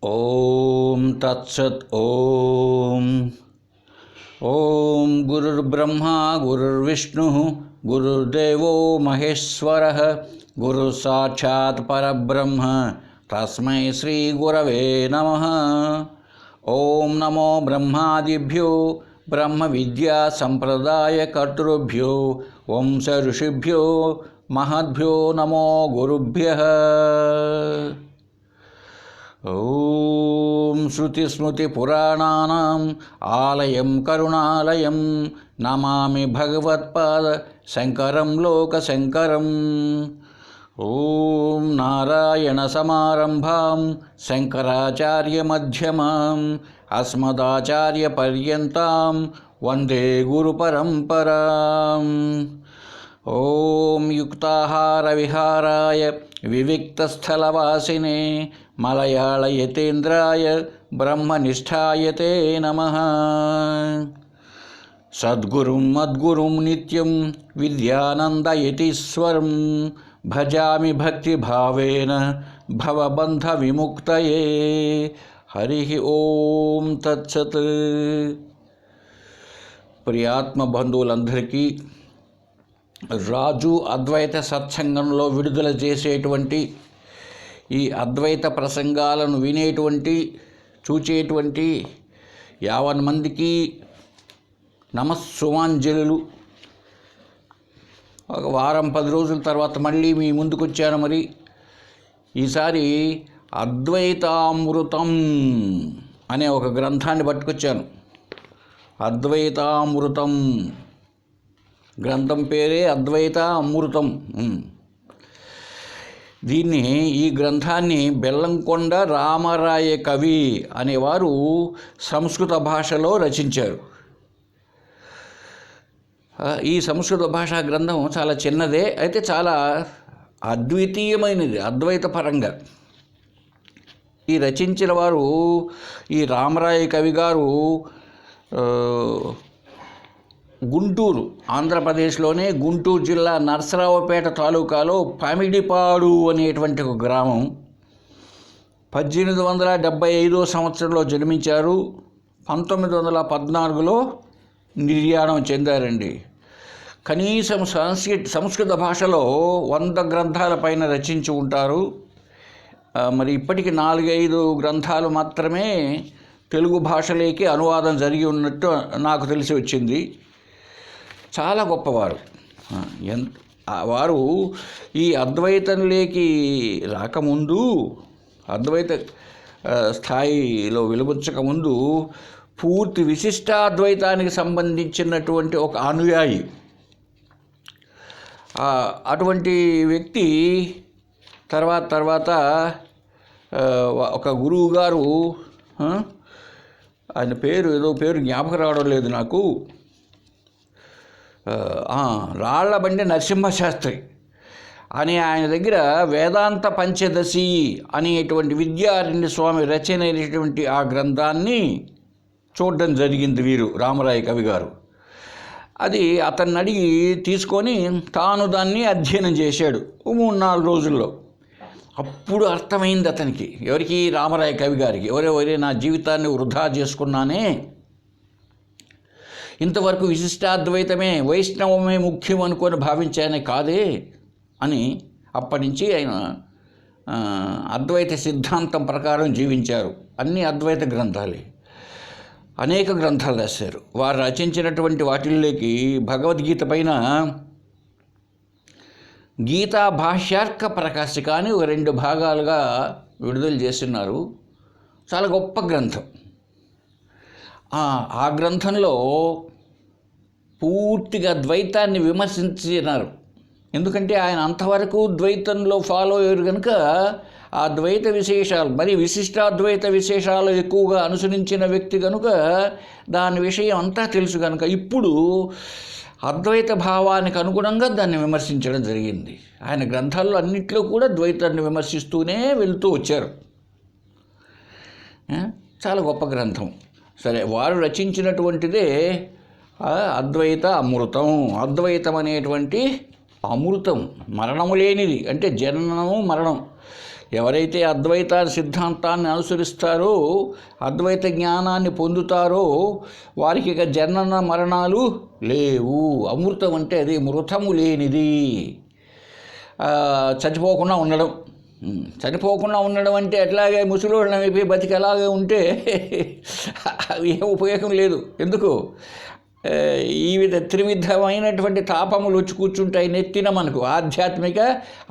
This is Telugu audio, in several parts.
ఓం తత్సత్. ఓం గురుర్బ్రహ్మా గురుర్విష్ణు గురుర్దేవో మహేశ్వరః గురు సాక్షాత్ పరబ్రహ్మ తస్మై శ్రీ గురవే నమః. ఓం నమో బ్రహ్మాదిభ్యో బ్రహ్మ విద్యా సంప్రదాయ కర్తృభ్యో వంశ ఋషిభ్యో మహద్భ్యో నమో గురుభ్యః. ఓం శృతిస్మృతిపురాణానాం ఆలయం కరుణాలయం నమామి భగవత్పాద శంకరం లోకశంకరం. ఓం నారాయణ సమారంభాం శంకరాచార్యమధ్యమాం అస్మదాచార్యపర్యంతాం వందే గురుపరంపరాం. ఓం యుక్తాహార విహారాయ వివిక్తస్థలవాసినే మలయాళయతేంద్రాయ బ్రహ్మనిష్ఠాయ తే నమః. సద్గురుం మద్గురుం నిత్యం విద్యానందయతీశ్వరం భజామి భక్తిభావేన భవబంధ విముక్తయే. హరి ఓం తత్సత్. ప్రియాత్మ బంధువులందరికీ రాజు అద్వైత సత్సంగంలో విడుదల చేసేటువంటి ఈ అద్వైత ప్రసంగాలను వినేటువంటి చూచేటువంటి 50 మందికి నమస్సుమాంజలులు. ఒక వారం 10 రోజుల తర్వాత మళ్ళీ మీ ముందుకు వచ్చాను. మరి ఈసారి అద్వైతామృతం అనే ఒక గ్రంథాన్ని పట్టుకొచ్చాను. అద్వైతామృతం గ్రంథం పేరే అద్వైత అమృతం. ఈ గ్రంథాన్ని బెల్లంకొండ రామరాయ కవి అనేవారు సంస్కృత భాషలో రచించారు. ఈ సంస్కృత భాషా గ్రంథం చాలా చిన్నదే, అయితే చాలా అద్వితీయమైనది అద్వైత పరంగా. ఈ రచించిన వారు ఈ రామరాయ కవి గారు గుంటూరు, ఆంధ్రప్రదేశ్లోనే గుంటూరు జిల్లా నరసరావుపేట తాలూకాలో పామిడిపాడు అనేటువంటి ఒక గ్రామం. 1875 సంవత్సరంలో జన్మించారు. 1914లో నిర్యాణం చెందారండి. కనీసం సంస్కృత భాషలో 100 గ్రంథాల పైన రచించి ఉంటారు. మరి ఇప్పటికి 4-5 గ్రంథాలు మాత్రమే తెలుగు భాషలోకి అనువాదం జరిగి ఉన్నట్టు నాకు తెలిసి వచ్చింది. చాలా గొప్పవారు. వారు ఈ అద్వైతంలోకి రాకముందు, అద్వైత స్థాయిలో వెలువచ్చకముందు పూర్తి విశిష్టాద్వైతానికి సంబంధించినటువంటి ఒక అనుయాయి. అటువంటి వ్యక్తి తర్వాత ఒక గురువు గారు, ఆయన పేరు జ్ఞాపకం రావడం లేదు నాకు, రాళ్లబండి నరసింహశాస్త్రి అని ఆయన దగ్గర వేదాంత పంచదశి అనేటువంటి విద్యారణ్య స్వామి రచన అయినటువంటి ఆ గ్రంథాన్ని చూడడం జరిగింది వీరు రామరాయ కవి గారు. అది అతన్ని అడిగి తీసుకొని తాను దాన్ని అధ్యయనం చేశాడు 3-4 రోజుల్లో. అప్పుడు అర్థమైంది అతనికి, ఎవరికి, రామరాయ కవి గారికి, ఎవరెవరే నా జీవితాన్ని వృధా చేసుకున్నానే, ఇంతవరకు విశిష్టాద్వైతమే వైష్ణవమే ముఖ్యం అనుకొని భావించానే కాదే అని. అప్పటి నుంచి ఆయన అద్వైత సిద్ధాంతం ప్రకారం జీవించారు. అన్ని అద్వైత గ్రంథాలే, అనేక గ్రంథాలు రాశారు. వారు రచించినటువంటి వాటిల్లోకి భగవద్గీత పైన గీతా భాష్యార్క ప్రకాశిక అని 2 భాగాలుగా విడుదల చేస్తున్నారు. చాలా గొప్ప గ్రంథం. ఆ గ్రంథంలో పూర్తిగా ద్వైతాన్ని విమర్శించినారు. ఎందుకంటే ఆయన అంతవరకు ద్వైతంలో ఫాలో అయ్యారు కనుక ఆ ద్వైత విశేషాలు, మరి విశిష్టాద్వైత విశేషాలు ఎక్కువగా అనుసరించిన వ్యక్తి కనుక దాని విషయం అంతా తెలుసు కనుక ఇప్పుడు అద్వైత భావానికి అనుగుణంగా దాన్ని విమర్శించడం జరిగింది. ఆయన గ్రంథాల్లో అన్నింటిలో కూడా ద్వైతాన్ని విమర్శిస్తూనే వెళ్తూ వచ్చారు. చాలా గొప్ప గ్రంథం. సరే, వారు రచించినటువంటిదే అద్వైత అమృతం. అద్వైతం అనేటువంటి అమృతం, మరణము లేనిది, అంటే జననము మరణం ఎవరైతే అద్వైత సిద్ధాంతాన్ని అనుసరిస్తారో, అద్వైత జ్ఞానాన్ని పొందుతారో వారికి ఇక జనన మరణాలు లేవు. అమృతం అంటే అది మృతము లేనిది. చచ్చిపోకుండా ఉండడం. చనిపోకుండా ఉండడం అంటే ఎట్లాగే ముసలోళ్ళం అయిపోయి బతికి అలాగే ఉంటే ఏం ఉపయోగం లేదు. ఎందుకు? ఈ త్రివిధమైనటువంటి తాపములు వచ్చి కూర్చుంటాయి నెత్తిన మనకు. ఆధ్యాత్మిక,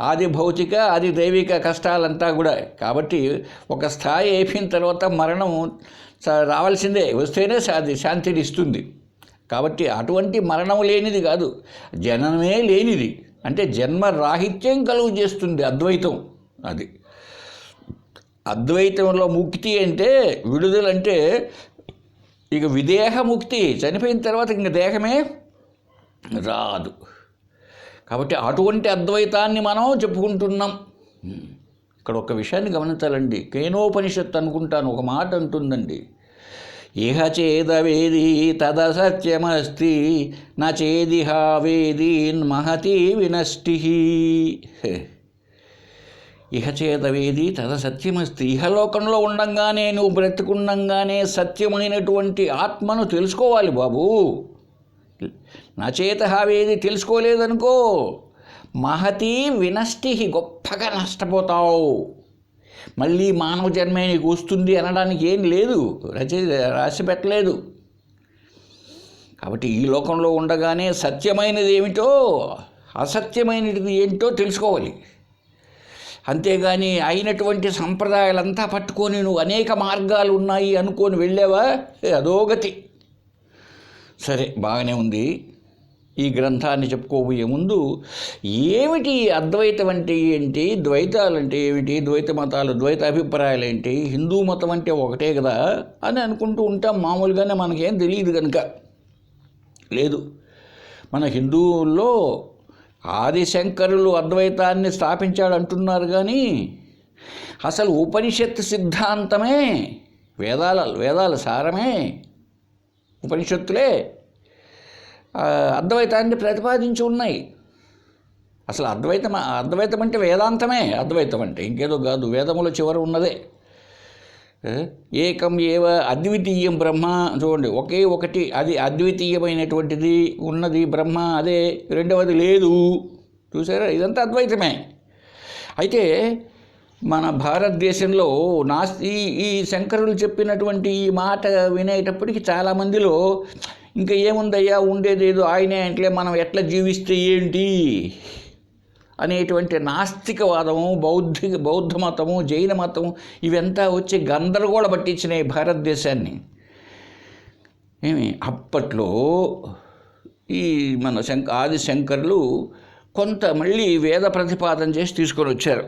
ఆది భౌతిక, ఆది దైవిక కష్టాలంతా కూడా. కాబట్టి ఒక స్థాయి అయిపోయిన తర్వాత మరణం రావాల్సిందే, వస్తేనే అది శాంతిని ఇస్తుంది. కాబట్టి అటువంటి మరణం లేనిది కాదు, జననమే లేనిది. అంటే జన్మ రాహిత్యం కలుగు చేస్తుంది అద్వైతం. అది అద్వైతంలో ముక్తి అంటే, విడుదలంటే ఇక విదేహముక్తి. చనిపోయిన తర్వాత ఇంక దేహమే రాదు. కాబట్టి అటువంటి అద్వైతాన్ని మనం చెప్పుకుంటున్నాం. ఇక్కడ ఒక విషయాన్ని గమనించాలండి. కేనోపనిషత్తు అనుకుంటాను ఒక మాట అంటుందండి, ఇహ చేదవేది తద సత్యమస్తి నేదిహా వేదీన్ మహతి వినష్టి. ఇహ చేదవేది తద సత్యమస్తి. ఇహలోకంలో ఉండంగానే, నువ్వు బ్రతికుండంగానే సత్యమైనటువంటి ఆత్మను తెలుసుకోవాలి బాబు. నచేతహావేది తెలుసుకోలేదనుకో, మహతి వినష్టి, గొప్పగా నష్టపోతావు. మళ్ళీ మానవ జన్మే నీకు వస్తుంది అనడానికి ఏం లేదు, రాసి పెట్టలేదు. కాబట్టి ఈ లోకంలో ఉండగానే సత్యమైనది ఏమిటో, అసత్యమైనది ఏంటో తెలుసుకోవాలి. అంతేగాని అయినటువంటి సంప్రదాయాలంతా పట్టుకొని నువ్వు అనేక మార్గాలు ఉన్నాయి అనుకొని వెళ్ళావా, అదోగతి. సరే, బాగానే ఉంది. ఈ గ్రంథాన్ని చెప్పుకోబోయే ముందు ఏమిటి అద్వైతం అంటే ఏంటి, ద్వైతాలు అంటే ఏమిటి, ద్వైత మతాలు, ద్వైత అభిప్రాయాలు ఏంటి, హిందూ మతం అంటే ఒకటే కదా అని అనుకుంటూ ఉంటాం మామూలుగానే. మనకేం తెలియదు కనుక. లేదు, మన హిందువుల్లో ఆదిశంకరులు అద్వైతాన్ని స్థాపించాడు అంటున్నారు, కానీ అసలు ఉపనిషత్తు సిద్ధాంతమే, వేదాల సారమే, ఉపనిషత్తులే అద్వైతాన్ని ప్రతిపాదించి ఉన్నాయి. అసలు అద్వైతం అంటే వేదాంతమే. అద్వైతం అంటే ఇంకేదో కాదు, వేదముల చివర ఉన్నదే. ఏకం ఏవ అద్వితీయం బ్రహ్మ. చూడండి, ఒకే ఒకటి, అది అద్వితీయమైనటువంటిది ఉన్నది బ్రహ్మ, అదే, రెండవది లేదు. చూసారా, ఇదంతా అద్వైతమే. అయితే మన భారతదేశంలో ఈ శంకరులు చెప్పినటువంటి ఈ మాట వినేటప్పటికి చాలామందిలో ఇంకా ఏముందయ్యా, ఉండేదేదో ఆయనే అంటే మనం ఎట్లా జీవిస్తే ఏంటి అనేటువంటి నాస్తికవాదము, బౌద్ధ మతము, జైన మతము, ఇవంతా వచ్చి గందరగోళ పట్టించినాయి భారతదేశాన్ని. అప్పట్లో ఈ మన ఆది శంకరులు కొంత మళ్ళీ వేద ప్రతిపాదన చేసి తీసుకొని వచ్చారు.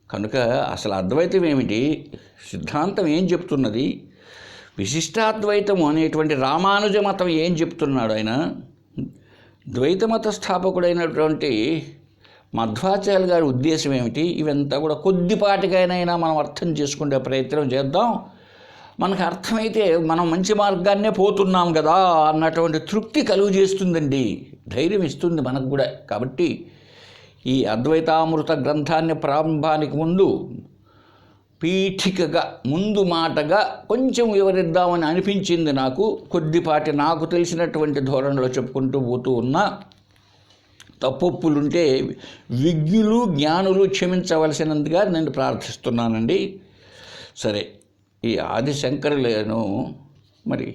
కనుక అసలు అద్వైతం ఏమిటి, సిద్ధాంతం ఏం చెప్తున్నది, విశిష్టాద్వైతము అనేటువంటి రామానుజ మతం ఏం చెప్తున్నాడు, ఆయన ద్వైతమత స్థాపకుడైనటువంటి మధ్వాచార్య గారి ఉద్దేశం ఏమిటి, ఇవంతా కూడా కొద్దిపాటికైనా మనం అర్థం చేసుకునే ప్రయత్నం చేద్దాం. మనకు అర్థమైతే మనం మంచి మార్గాన్నే పోతున్నాం కదా అన్నటువంటి తృప్తి కలుగు చేస్తుందండి, ధైర్యం ఇస్తుంది మనకు కూడా. కాబట్టి ఈ అద్వైతామృత గ్రంథాన్ని ప్రారంభానికి ముందు పీఠికగా, ముందు మాటగా కొంచెం వివరిద్దామని అనిపించింది నాకు. కొద్దిపాటి నాకు తెలిసినటువంటి ధోరణిలో చెప్పుకుంటూ పోతూ ఉన్నా. తప్పొప్పులుంటే విజ్ఞులు, జ్ఞానులు క్షమించవలసినందుగా నేను ప్రార్థిస్తున్నానండి. సరే, ఈ ఆదిశంకరులను మరి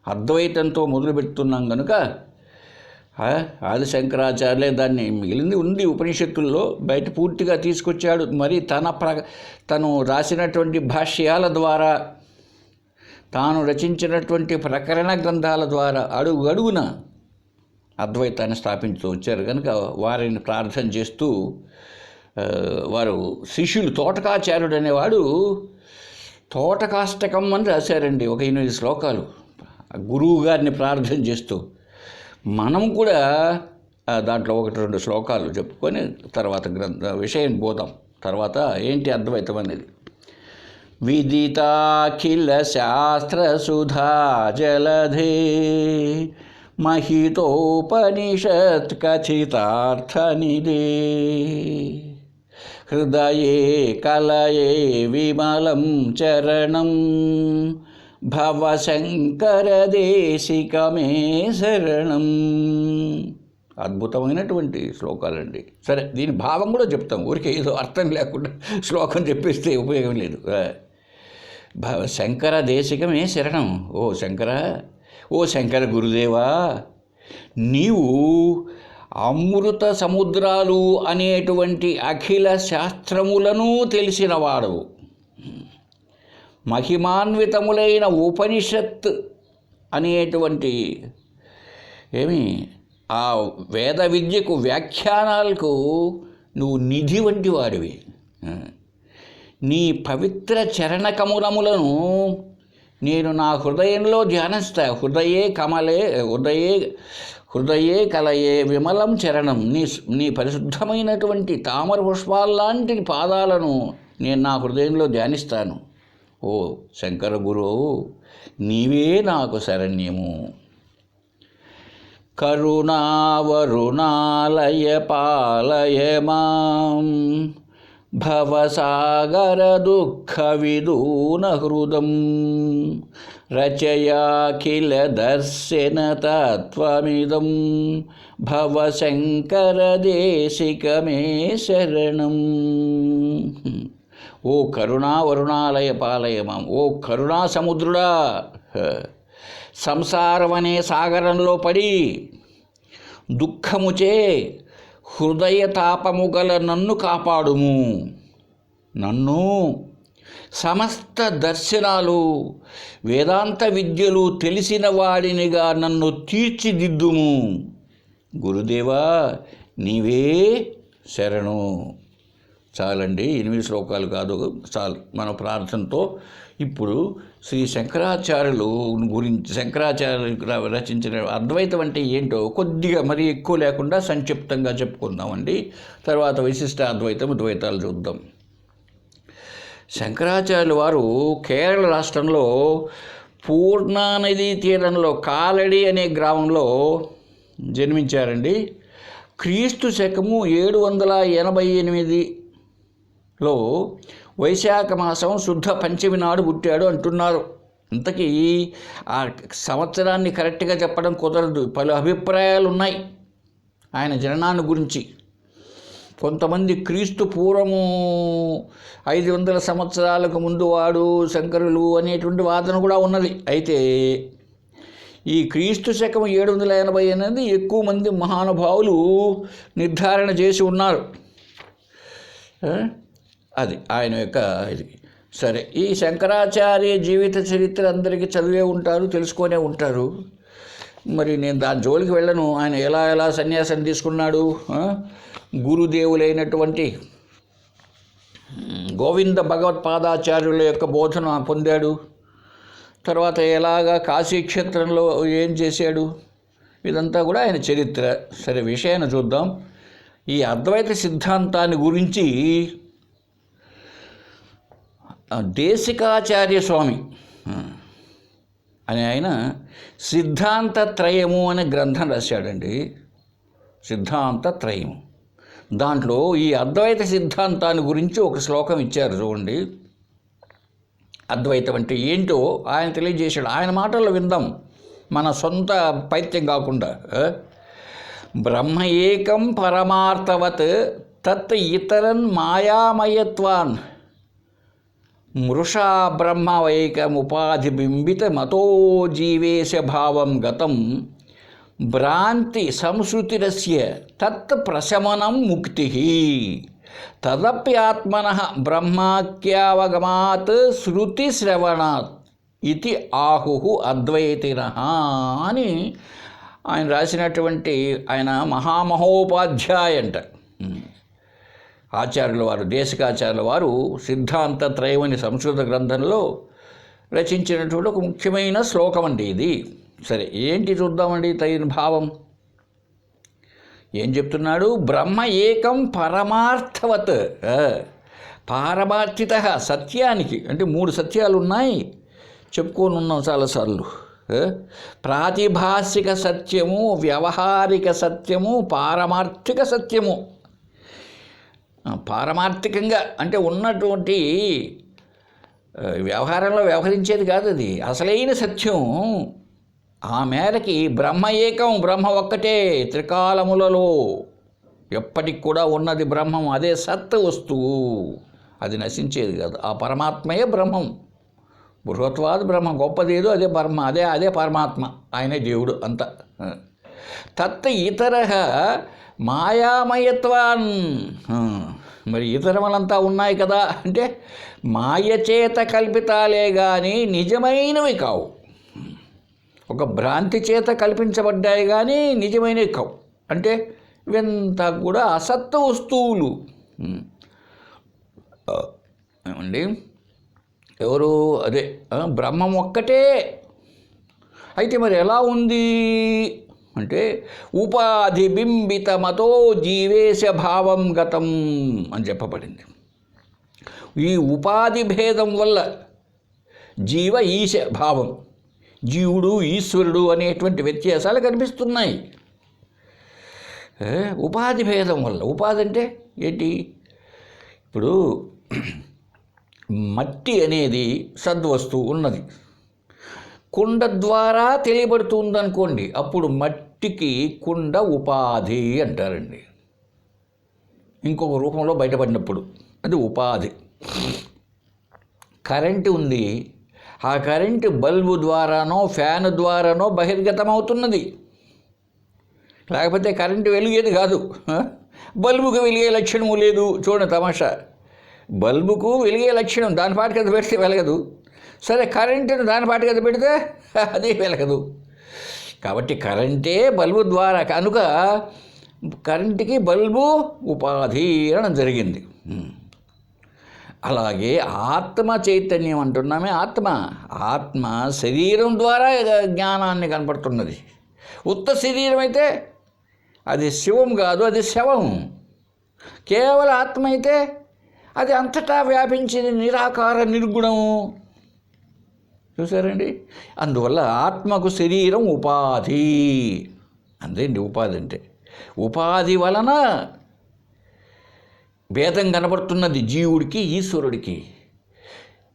అద్వైతంతో మొదలుపెడుతున్నాం కనుక ఆదిశంకరాచార్యులే దాన్ని, మిగిలింది ఉంది ఉపనిషత్తుల్లో, బయట పూర్తిగా తీసుకొచ్చాడు. మరి తను రాసినటువంటి భాష్యాల ద్వారా, తాను రచించినటువంటి ప్రకరణ గ్రంథాల ద్వారా అడుగున అద్వైతాన్ని స్థాపించుతూ వచ్చారు. కనుక వారిని ప్రార్థన చేస్తూ, వారు శిష్యులు, తోటకాచార్యుడు అనేవాడు తోటకాష్టకం అని రాశారండి, ఒక 8 శ్లోకాలు గురువు గారిని ప్రార్థన చేస్తూ. మనం కూడా దాంట్లో 1-2 శ్లోకాలు చెప్పుకొని తర్వాత విషయం పోదాం. తర్వాత ఏంటి అద్వైతం అనేది. విదితాఖిల శాస్త్ర సుధా జలధే మహితోపనిషత్ కథితార్థనిదే హృదయే కలయే విమలం చరణం భవశంకర దేశికమే శరణం. అద్భుతమైనటువంటి శ్లోకాలండి. సరే, దీని భావం కూడా చెప్తాం, ఊరికే ఏదో అర్థం లేకుండా శ్లోకం చెప్పేస్తే ఉపయోగం లేదు. శంకర దేశికమే శరణం. ఓ శంకర, ఓ శంకర గురుదేవా, నీవు అమృత సముద్రాలు అనేటువంటి అఖిల శాస్త్రములను తెలిసినవాడవు. మహిమాన్వితములైన ఉపనిషత్ అనేటువంటి ఆ వేద విద్యకు వ్యాఖ్యానాలకు నువ్వు నిధి వంటి వాడివి. నీ పవిత్ర చరణకములములను నేను నా హృదయంలో ధ్యానిస్తా. హృదయే కలయే విమలం చరణం. నీ పరిశుద్ధమైనటువంటి తామర పుష్పాల్లాంటి పాదాలను నేను నా హృదయంలో ధ్యానిస్తాను. ఓ శంకర గురువు, నీవే నాకు శరణ్యము. కరుణావరుణాలయ పాలయ మాం భవసాగర దుఃఖ విదూన హృదం రచయాఖిల దర్శన తత్వమిదం భవశంకర దేశికమే శరణం. ఓ కరుణావరుణాలయ పాలయ మాం, ఓ కరుణా సముద్రుడా, సంసారమనే సాగరంలో పడి దుఃఖముచే హృదయ తాపము గల నన్ను కాపాడుము. నన్ను సమస్త దర్శనాలు వేదాంత విద్యలు తెలిసిన వాడినిగా నన్ను తీర్చిదిద్దుము. గురుదేవా, నీవే శరణు. చాలండి, 8 శ్లోకాలు కాదు, చాలు మన ప్రార్థనతో. ఇప్పుడు శ్రీ శంకరాచార్యులు గురించి, శంకరాచార్యులు రచించిన అద్వైతం అంటే ఏంటో కొద్దిగా మరీ ఎక్కువ లేకుండా సంక్షిప్తంగా చెప్పుకుందామండి. తర్వాత విశిష్ట అద్వైతం, ద్వైతాలు చూద్దాం. శంకరాచార్యులు వారు కేరళ రాష్ట్రంలో పూర్ణానదీ తీరంలో కాలడి అనే గ్రామంలో జన్మించారండి. క్రీస్తు శకము 788లో వైశాఖ మాసం శుద్ధ పంచమి నాడు పుట్టాడు అంటున్నారు. ఇంతకీ ఆ సంవత్సరాన్ని కరెక్ట్గా చెప్పడం కుదరదు, పలు అభిప్రాయాలు ఉన్నాయి ఆయన జననాన్ని గురించి. కొంతమంది క్రీస్తు పూర్వము 500 సంవత్సరాలకు ముందు వాడు శంకరులు అనేటువంటి వాదన కూడా ఉన్నది. అయితే ఈ క్రీస్తు శకం 780 అనేది ఎక్కువ మంది మహానుభావులు నిర్ధారణ చేసి ఉన్నారు. అది ఆయన యొక్క ఇది. సరే, ఈ శంకరాచార్య జీవిత చరిత్ర అందరికీ చదివే ఉంటారు, తెలుసుకొనే ఉంటారు. మరి నేను దాని జోలికి వెళ్ళను. ఆయన ఎలా సన్యాసం తీసుకున్నాడు, గురుదేవులైనటువంటి గోవింద భగవత్పాదాచార్యుల యొక్క బోధన పొందాడు, తర్వాత ఎలాగా కాశీక్షేత్రంలో ఏం చేశాడు, ఇదంతా కూడా ఆయన చరిత్ర. సరే, విషయాన్ని చూద్దాం. ఈ అద్వైత సిద్ధాంతాన్ని గురించి దేశికాచార్య స్వామి అని ఆయన సిద్ధాంతత్రయము అనే గ్రంథం రాశాడండి. సిద్ధాంతత్రయము, దాంట్లో ఈ అద్వైత సిద్ధాంతాన్ని గురించి ఒక శ్లోకం ఇచ్చారు చూడండి. అద్వైతం అంటే ఏంటో ఆయన తెలియజేశాడు. ఆయన మాటల్లో విందాం, మన సొంత పైత్యం కాకుండా. బ్రహ్మ ఏకం పరమార్థవత్ తత్ ఇతరన్ మాయామయత్వాన్ మృషా బ్రహ్మవైకముపాధిబింబిత మతో జీవేశ భావం గతం భ్రాంతి సంశ్రుతిరస్య తత్ ప్రశమనం ముక్తి తదప్యాత్మనః బ్రహ్మాఖ్యావగమాత్ శృతి శ్రవణాత్ ఇది ఆహుః అద్వైతినః అని ఆయన రాసినటువంటి ఆయన మహామహోపాధ్యాయ అంట. ఆచార్యుల వారు, దేశికాచార్యుల వారు సిద్ధాంతత్రయం అనే సంస్కృత గ్రంథంలో రచించినటువంటి ఒక ముఖ్యమైన శ్లోకం అండి ఇది. సరే, ఏంటి చూద్దామండి తగిన భావం. ఏం చెప్తున్నాడు? బ్రహ్మ ఏకం పరమార్థవత్, పారమార్థిత సత్యానికి అంటే 3 సత్యాలు ఉన్నాయి, చెప్పుకొని ఉన్నాం చాలాసార్లు. ప్రాతిభాసిక సత్యము, వ్యవహారిక సత్యము, పారమార్థిక సత్యము. పారమార్థికంగా అంటే ఉన్నటువంటి వ్యవహారంలో వ్యవహరించేది కాదు అది అసలైన సత్యం. ఆ మేరకి బ్రహ్మ ఏకం, బ్రహ్మ ఒక్కటే, త్రికాలములలో ఎప్పటికి కూడా ఉన్నది బ్రహ్మం. అదే సత్ వస్తువు, అది నశించేది కాదు. ఆ పరమాత్మయే బ్రహ్మం. బృహత్వాది బ్రహ్మ, గొప్పదేదో అదే బ్రహ్మ, అదే పరమాత్మ, ఆయనే దేవుడు అంత. తత్ ఇతర మాయామయత్వాన్, మరి ఇతరములంతా ఉన్నాయి కదా అంటే మాయచేత కల్పితాలే కానీ నిజమైనవి కావు. ఒక భ్రాంతి చేత కల్పించబడ్డాయి కానీ నిజమైనవి కావు. అంటే ఇవంతా కూడా అసత్ వస్తువులు. ఏమండి, ఎవరు అదే బ్రహ్మం ఒక్కటే. అయితే మరి ఎలా ఉంది అంటే ఉపాధి బింబితమతో జీవేశ భావం గతం అని చెప్పబడింది. ఈ ఉపాధి భేదం వల్ల జీవ ఈశ భావం, జీవుడు ఈశ్వరుడు అనేటువంటి వ్యత్యాసాలు కనిపిస్తున్నాయి. ఉపాధి భేదం వల్ల. ఉపాధి అంటే ఏంటి? ఇప్పుడు మట్టి అనేది సద్వస్తువు ఉన్నది, కుండ ద్వారా తెలియబడుతుందనుకోండి, అప్పుడు మట్టికి కుండ ఉపాధి అంటారండి. ఇంకొక రూపంలో బయటపడినప్పుడు అది ఉపాధి. కరెంటు ఉంది, ఆ కరెంటు బల్బు ద్వారానో ఫ్యాన్ ద్వారానో బహిర్గతం అవుతున్నది, లేకపోతే కరెంటు వెలిగేది కాదు. బల్బుకు వెలిగే లక్షణము లేదు. చూడండి తమాషా, బల్బుకు వెలిగే లక్షణం, దాని పాటికి అది పెడితే వెలగదు. సరే, కరెంటును దాని పాటికి అది పెడితే అది వెలగదు. కాబట్టి కరెంటే బల్బు ద్వారా, కనుక కరెంటుకి బల్బు ఉపాధి అనడం జరిగింది. అలాగే ఆత్మ చైతన్యం అంటున్నామే, ఆత్మ శరీరం ద్వారా జ్ఞానాన్ని కనపడుతున్నది. ఉత్త శరీరం అయితే అది శివం కాదు, అది శవం. కేవలం ఆత్మ అయితే అది అంతటా వ్యాపించిన నిరాకార నిర్గుణము. చూసారండి? అందువల్ల ఆత్మకు శరీరం ఉపాధి. అంతేండి ఉపాధి అంటే. ఉపాధి వలన భేదం కనబడుతున్నది జీవుడికి ఈశ్వరుడికి.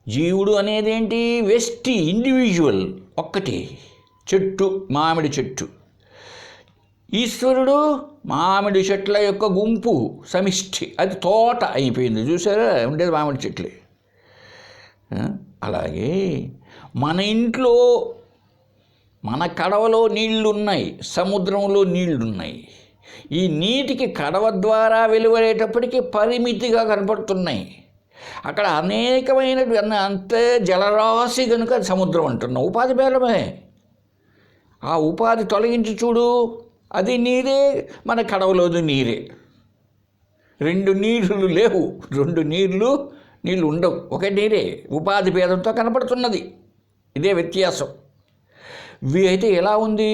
జీవుడు అనేది ఏంటి? వెస్టి, ఇండివిజువల్, ఒక్కటి చెట్టు, మామిడి చెట్టు. ఈశ్వరుడు మామిడి చెట్ల యొక్క గుంపు, సమిష్టి, అది తోట అయిపోయింది. చూసారా? ఉండేది మామిడి చెట్లే. అలాగే మన ఇంట్లో మన కడవలో నీళ్లున్నాయి, సముద్రంలో నీళ్లున్నాయి. ఈ నీటికి కడవ ద్వారా వెలువడేటప్పటికీ పరిమితిగా కనపడుతున్నాయి. అక్కడ అనేకమైన అంతే జలరాశి కనుక సముద్రం అంటున్నాం. ఉపాధి భేదమే. ఆ ఉపాధి తొలగించి చూడు, అది నీరే, మన కడవలోది నీరే. రెండు నీళ్లు లేవు, రెండు నీళ్లు ఉండవు, ఒకే నీరే. ఉపాధి భేదంతో కనపడుతున్నది. ఇదే వ్యత్యాసం. ఇవి అయితే ఎలా ఉంది?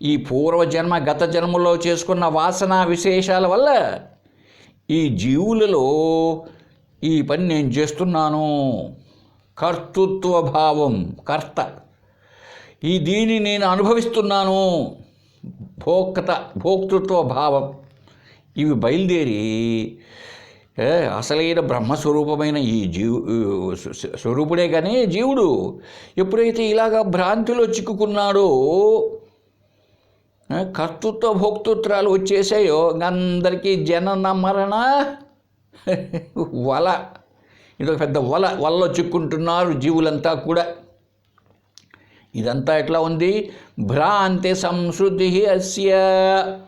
ఈ పూర్వజన్మ గత జన్మలో చేసుకున్న వాసన విశేషాల వల్ల ఈ జీవులలో ఈ పని నేను చేస్తున్నాను, కర్తృత్వ భావం, కర్త, దీన్ని నేను అనుభవిస్తున్నాను, భోక్తృత్వ భావం, ఇవి బయలుదేరి అసలైన బ్రహ్మస్వరూపమైన ఈ స్వరూపుడే కానీ జీవుడు ఎప్పుడైతే ఇలాగా భ్రాంతిలో చిక్కుకున్నాడో, కర్తృత్వ భోక్తృత్వాలు వచ్చేసాయో, అందరికీ జనన మరణ వల, ఇదొక పెద్ద వలలో చిక్కుంటున్నారు జీవులంతా కూడా. ఇదంతా ఎట్లా ఉంది? భ్రాంతి సంశ్రుతి అస్య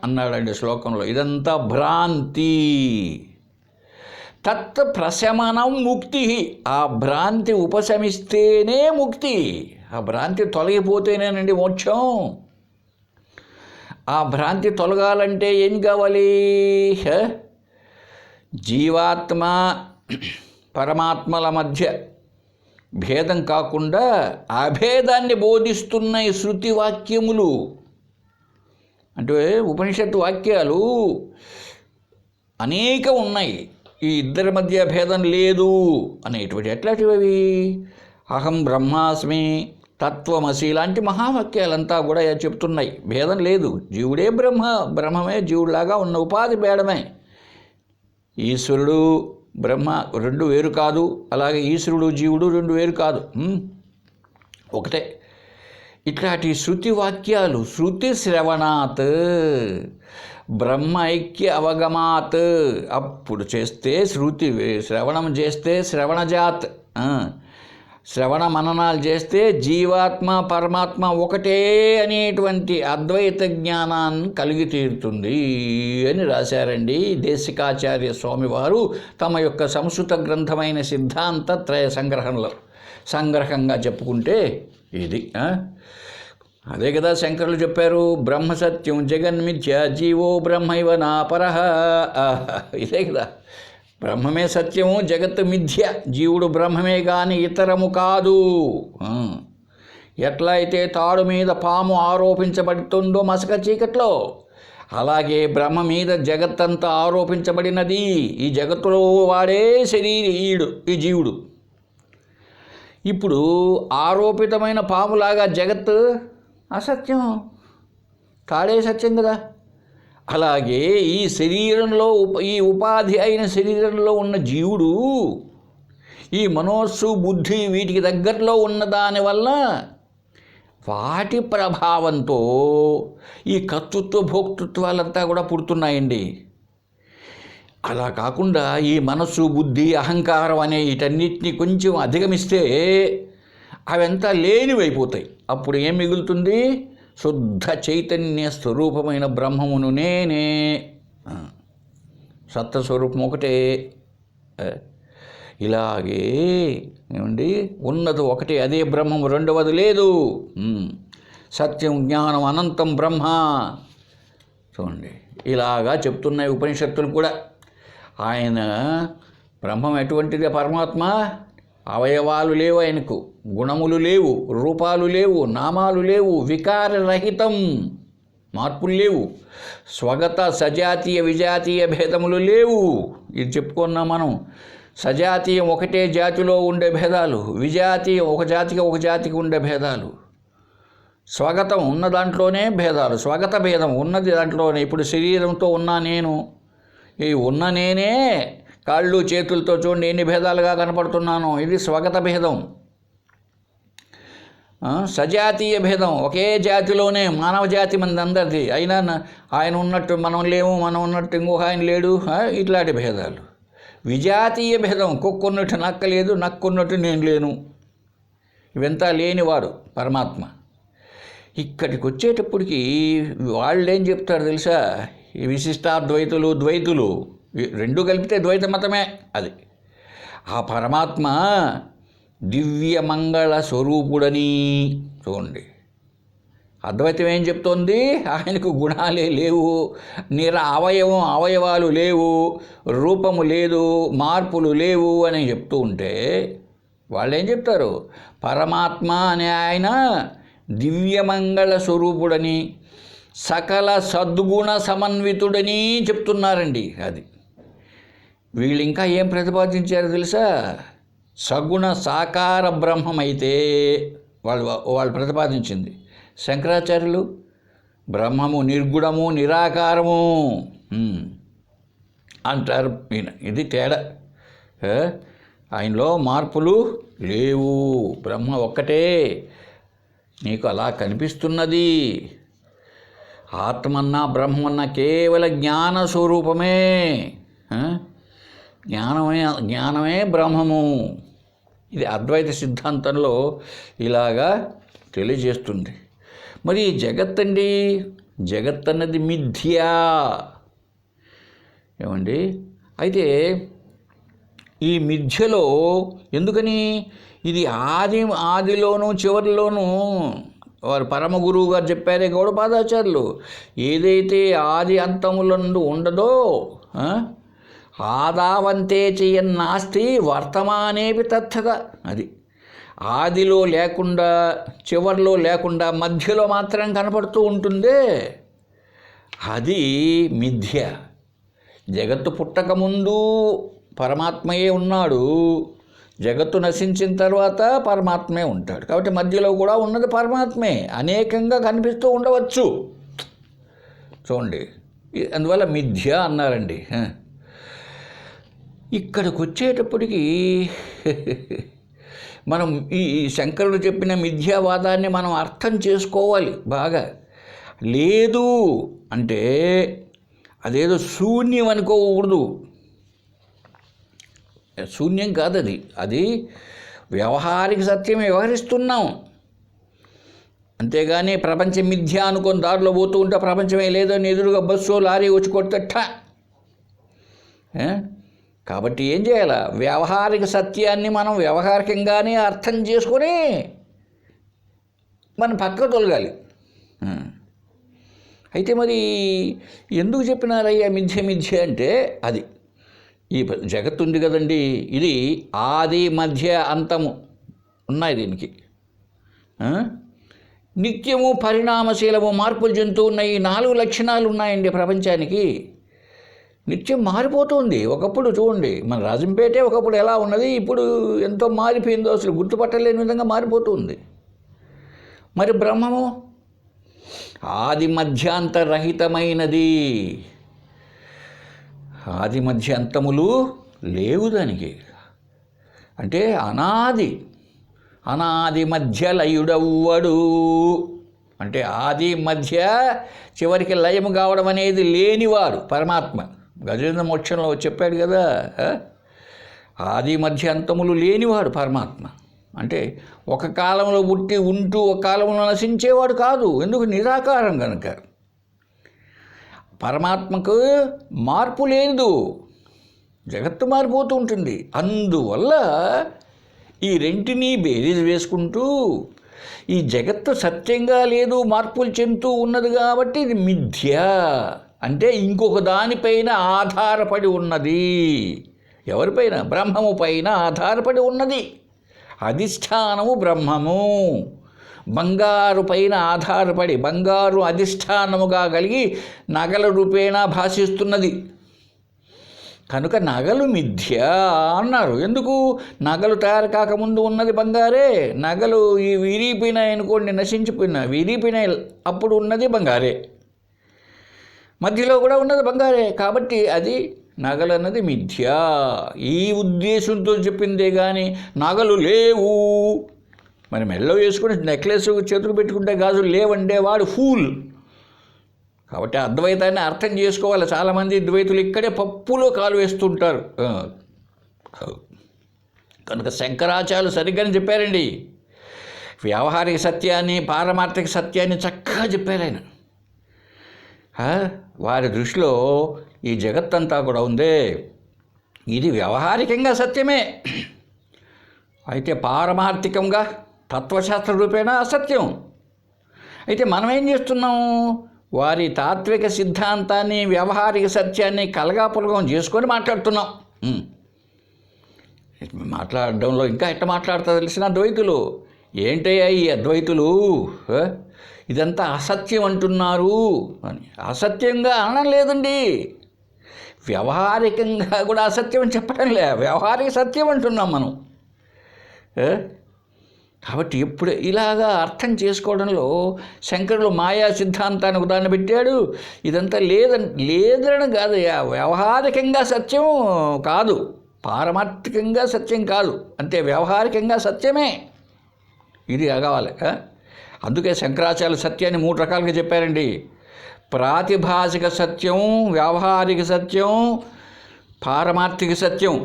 అన్నాడండి శ్లోకంలో. ఇదంతా భ్రాంతి. తత్ ప్రశమనం ముక్తి. ఆ భ్రాంతి ఉపశమిస్తేనే ముక్తి. ఆ భ్రాంతి తొలగిపోతేనేనండి మోక్షం. ఆ భ్రాంతి తొలగాలంటే ఏం కావాలి? జీవాత్మ పరమాత్మల మధ్య భేదం కాకుండా అభేదాన్ని బోధిస్తున్నాయి శృతి వాక్యములు. అంటే ఉపనిషత్తు వాక్యాలు అనేక ఉన్నాయి. ఈ ఇద్దరి మధ్య భేదం లేదు అనేటువంటి ఎట్లాంటివి అవి? అహం బ్రహ్మాస్మి, తత్వమసి ఇలాంటి మహావాక్యాలంతా కూడా చెప్తున్నాయి. భేదం లేదు, జీవుడే బ్రహ్మమే జీవుడిలాగా ఉన్న, ఉపాధి భేదమే. ఈశ్వరుడు బ్రహ్మ రెండు వేరు కాదు, అలాగే ఈశ్వరుడు జీవుడు రెండు వేరు కాదు, ఒకటే. ఇట్లాంటి శృతి వాక్యాలు శృతి శ్రవణాత్ బ్రహ్మ ఐక్య అవగమాత్, అప్పుడు చేస్తే శృతి శ్రవణం చేస్తే శ్రవణజాత్, శ్రవణ మననాలు చేస్తే జీవాత్మ పరమాత్మ ఒకటే అనేటువంటి అద్వైత జ్ఞానాన్ని కలిగి తీరుతుంది అని రాశారండి దేశికాచార్య స్వామివారు తమ యొక్క సంస్కృత గ్రంథమైన సిద్ధాంత త్రయ సంగ్రహంగా చెప్పుకుంటే ఇది. అదే కదా శంకరులు చెప్పారు, బ్రహ్మ సత్యం జగన్మిథ్య జీవో బ్రహ్మైవ నాపరః. ఇదే కదా, బ్రహ్మమే సత్యము, జగత్తు మిథ్య, జీవుడు బ్రహ్మమే కానీ ఇతరము కాదు. ఎట్లా అయితే తాడు మీద పాము ఆరోపించబడుతుందో మసక చీకట్లో, అలాగే బ్రహ్మ మీద జగత్తంతా ఆరోపించబడినది. ఈ జగత్తులో వాడే ఈ జీవుడు. ఇప్పుడు ఆరోపితమైన పాములాగా జగత్తు అసత్యం, తాడే సత్యం కదా. అలాగే ఈ శరీరంలో ఈ ఉపాధి అయిన శరీరంలో ఉన్న జీవుడు ఈ మనోస్సు బుద్ధి వీటికి దగ్గరలో ఉన్న దానివల్ల వాటి ప్రభావంతో ఈ కర్తృత్వ భోక్తృత్వాలంతా కూడా పుడుతున్నాయండి. అలా కాకుండా ఈ మనస్సు బుద్ధి అహంకారం అనే వీటన్నిటిని కొంచెం అధిగమిస్తే అవంతా లేనివైపోతాయి. అప్పుడు ఏం మిగులుతుంది? శుద్ధ చైతన్య స్వరూపమైన బ్రహ్మమును నేనే, సత్వస్వరూపం ఒకటే. ఇలాగే ఏమండి, ఉన్నది ఒకటే, అదే బ్రహ్మము, రెండవది లేదు. సత్యం జ్ఞానం అనంతం బ్రహ్మ. చూడండి, ఇలాగా చెప్తున్నాయి ఉపనిషత్తులు కూడా. ఆయన బ్రహ్మం ఎటువంటిది? పరమాత్మ అవయవాలు లేవు, ఆయనకు గుణములు లేవు, రూపాలు లేవు, నామాలు లేవు, వికారరహితం, మార్పులు లేవు, స్వగత సజాతీయ విజాతీయ భేదములు లేవు. ఇది చెప్పుకున్నాం మనం. సజాతీయం ఒకటే జాతిలో ఉండే భేదాలు, విజాతీయం ఒక జాతికి ఒక జాతికి ఉండే భేదాలు, స్వగతం ఉన్న దాంట్లోనే భేదాలు, స్వగత భేదం ఉన్నది దాంట్లోనే. ఇప్పుడు శరీరంతో ఉన్నా నేను, ఈ ఉన్న నేనే కాళ్ళు చేతులతో చూడండి ఎన్ని భేదాలుగా కనపడుతున్నాను. ఇది స్వగత భేదం. సజాతీయ భేదం, ఒకే జాతిలోనే మానవ జాతి మంది అందరిది, అయినా ఆయన ఉన్నట్టు మనం లేము, మనం ఉన్నట్టు ఇంకొక ఆయన లేడు, ఇట్లాంటి భేదాలు. విజాతీయ భేదం, కుక్కున్నట్టు నక్క లేదు, నక్కున్నట్టు నేను లేను, ఇవంతా లేనివాడు పరమాత్మ. ఇక్కడికి వచ్చేటప్పటికి వాళ్ళు ఏం చెప్తారు తెలుసా? ఈ విశిష్టాద్వైతులు ద్వైతులు రెండు కలిపితే ద్వైత మతమే. అది ఆ పరమాత్మ దివ్య మంగళ స్వరూపుడని. చూడండి, అద్వైతం ఏం చెప్తోంది? ఆయనకు గుణాలే లేవు, అవయవాలు లేవు, రూపము లేదు, మార్పులు లేవు అని చెప్తూ ఉంటే వాళ్ళు ఏం చెప్తారు? పరమాత్మ అనే ఆయన దివ్యమంగళ స్వరూపుడని, సకల సద్గుణ సమన్వితుడని చెప్తున్నారండి. అది వీళ్ళు ఇంకా ఏం ప్రతిపాదించారో తెలుసా? సగుణ సాకార బ్రహ్మమైతే వాళ్ళు ప్రతిపాదించింది. శంకరాచార్యులు బ్రహ్మము నిర్గుణము నిరాకారము అంటారు. ఇది తేడా. ఆయనలో మార్పులు లేవు, బ్రహ్మ ఒక్కటే, నీకు అలా కనిపిస్తున్నది. ఆత్మన్నా బ్రహ్మన్నా కేవల జ్ఞాన స్వరూపమే, జ్ఞానమే బ్రహ్మము. ఇది అద్వైత సిద్ధాంతంలో ఇలాగా తెలియజేస్తుంది. మరి జగత్ అండి, జగత్ అన్నది మిథ్యా. ఏమండి, అయితే ఈ మిథ్యలో ఎందుకని? ఇది ఆదిలోనూ చివరిలోనూ వారు పరమ గురువు గారు చెప్పారే గౌడపాదాచార్యులు, ఏదైతే ఆది అంతములందు ఉండదో ఆదావంతే చెయ్యన్నాస్తి వర్తమానేవి తథ్యత. అది ఆదిలో లేకుండా చివర్లో లేకుండా మధ్యలో మాత్రం కనపడుతూ ఉంటుందే, అది మిథ్య. జగత్తు పుట్టకముందు పరమాత్మయే ఉన్నాడు, జగత్తు నశించిన తర్వాత పరమాత్మే ఉంటాడు. కాబట్టి మధ్యలో కూడా ఉన్నది పరమాత్మే, అనేకంగా కనిపిస్తూ ఉండవచ్చు. చూడండి, అందువల్ల మిథ్య అన్నారండి. ఇక్కడికి వచ్చేటప్పటికి మనం ఈ శంకరుడు చెప్పిన మిథ్యావాదాన్ని మనం అర్థం చేసుకోవాలి బాగా. లేదు అంటే అదేదో శూన్యం అనుకోకూడదు. శూన్యం కాదు అది, అది వ్యవహారిక సత్యం వ్యవహరిస్తున్నాం. అంతేగాని ప్రపంచం మిథ్య అనుకొని దారిలో పోతూ ఉంటే ప్రపంచమే లేదని ఎదురుగా బస్సు లారీ వచ్చి కొట్టట. కాబట్టి ఏం చేయాలి? వ్యవహారిక సత్యాన్ని మనం వ్యవహారికంగానే అర్థం చేసుకొని మనం పక్కకు తొలగాలి. అయితే మరి ఎందుకు చెప్పినారయ్యా మిథ్య మిథ్య అంటే, అది ఈ జగత్తు ఉంది కదండి, ఇది ఆది మధ్య అంతము ఉన్నాయి. దీనికి నిత్యము పరిణామశీలము మార్పులు చెందుతూ ఉన్నాయి. 4 లక్షణాలు ఉన్నాయండి ప్రపంచానికి. నిత్యం మారిపోతుంది. ఒకప్పుడు చూడండి, మన రాజంపేటే ఒకప్పుడు ఎలా ఉన్నది, ఇప్పుడు ఎంతో మారిపోయిందో, అసలు గుర్తుపట్టలేని విధంగా మారిపోతుంది. మరి బ్రహ్మము ఆది మధ్యాంతరహితమైనది. ఆది మధ్య అంతములు లేవు దానికి. అంటే అనాది, అనాది మధ్య లయుడవ్వడు. అంటే ఆది మధ్య చివరికి లయము కావడం అనేది లేనివాడు పరమాత్మ. గజేంద్ర మోక్షంలో చెప్పాడు కదా, ఆది మధ్య అంతములు లేనివాడు పరమాత్మ. అంటే ఒక కాలంలో పుట్టి ఉంటూ ఒక కాలంలో నశించేవాడు కాదు. ఎందుకు? నిరాకారం కనుక. పరమాత్మకు మార్పు లేదు, జగత్తు మారిపోతూ ఉంటుంది. అందువల్ల ఈ రెంటినీ బేరీజ్ వేసుకుంటూ ఈ జగత్తు సత్యంగా లేదు, మార్పులు చెందుతూ ఉన్నది కాబట్టి ఇది మిథ్య. అంటే ఇంకొక దానిపైన ఆధారపడి ఉన్నది. ఎవరిపైన? బ్రహ్మము పైన ఆధారపడి ఉన్నది. అధిష్టానము బ్రహ్మము. బంగారు పైన ఆధారపడి, బంగారు అధిష్టానముగా కలిగి నగల రూపేణా భాషిస్తున్నది కనుక నగలు మిథ్య అన్నారు. ఎందుకు? నగలు తయారు కాకముందు ఉన్నది బంగారే. నగలు ఈ విరిగిపోయినాయి అనుకోండి, నశించిపోయినా విరిగిపోయినాయి, అప్పుడు ఉన్నది బంగారే. మధ్యలో కూడా ఉన్నది బంగారే. కాబట్టి అది నగలు అన్నది మిథ్య. ఈ ఉద్దేశంతో చెప్పిందే కానీ నగలు లేవు. మరి మెడలో వేసుకుని నెక్లెస్ చేతులు పెట్టుకుంటే గాజులు లేవండే వాడు ఫూల్. కాబట్టి అద్వైతాన్ని అర్థం చేసుకోవాలి. చాలామంది ద్వైతులు ఇక్కడే పప్పులో కాలు వేస్తుంటారు. కనుక శంకరాచార్యులు సరిగ్గానే చెప్పారండి. వ్యావహారిక సత్యాన్ని, పారమార్థిక సత్యాన్ని చక్కగా చెప్పారు ఆయన. వారి దృష్టిలో ఈ జగత్తంతా కూడా ఉందే, ఇది వ్యవహారికంగా సత్యమే, అయితే పారమార్థికంగా తత్వశాస్త్ర రూపేణ అసత్యం. అయితే మనం ఏం చేస్తున్నాం? వారి తాత్విక సిద్ధాంతాన్ని, వ్యవహారిక సత్యాన్ని కలగాపులగం చేసుకొని మాట్లాడుతున్నాం. మాట్లాడడంలో ఇంకా ఎట్ట మాట్లాడుతా తెలిసిన ద్వైతులు, ఏంటయ్యా ఈ అద్వైతులు ఇదంతా అసత్యం అంటున్నారు అని. అసత్యంగా అనడం లేదండి, వ్యవహారికంగా కూడా అసత్యం అని చెప్పడం లే, వ్యవహారిక సత్యం అంటున్నాం మనం. కాబట్టి ఎప్పుడు ఇలాగా అర్థం చేసుకోవడంలో శంకరులు మాయా సిద్ధాంతానికి ఉదాహరణ పెట్టాడు. ఇదంతా లేదనడం కాదు, వ్యవహారికంగా సత్యం కాదు, పారమార్థికంగా సత్యం కాదు, అంతే, వ్యవహారికంగా సత్యమే. ఇది కావాలి. అందుకే శంకరాచార్యులు సత్యాన్ని 3 రకాలుగా చెప్పారండి. ప్రాతిభాసిక సత్యం, వ్యావహారిక సత్యం, పారమార్థిక సత్యం.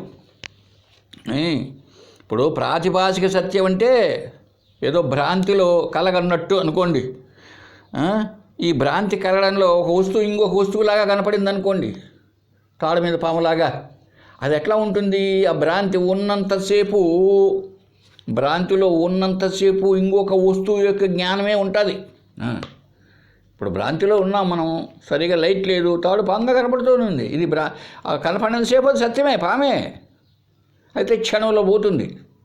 ఇప్పుడు ప్రాతిభాసిక సత్యం అంటే ఏదో భ్రాంతిలో కలగన్నట్టు అనుకోండి. ఈ భ్రాంతి కలగడంలో ఒక వస్తువు ఇంకొక వస్తువులాగా కనపడింది అనుకోండి, తాడు మీద పాములాగా. అది ఎట్లా ఉంటుంది? ఆ భ్రాంతి ఉన్నంతసేపు, భ్రాంతిలో ఉన్నంతసేపు ఇంకొక వస్తువు యొక్క జ్ఞానమే ఉంటుంది. ఇప్పుడు భ్రాంతిలో ఉన్నాం మనం, సరిగా లైట్ లేదు, తాడు పాముగా కనపడుతూనే. ఇది కనపడినంతసేపు అది సత్యమే, పామే. అయితే క్షణంలో పోతుంది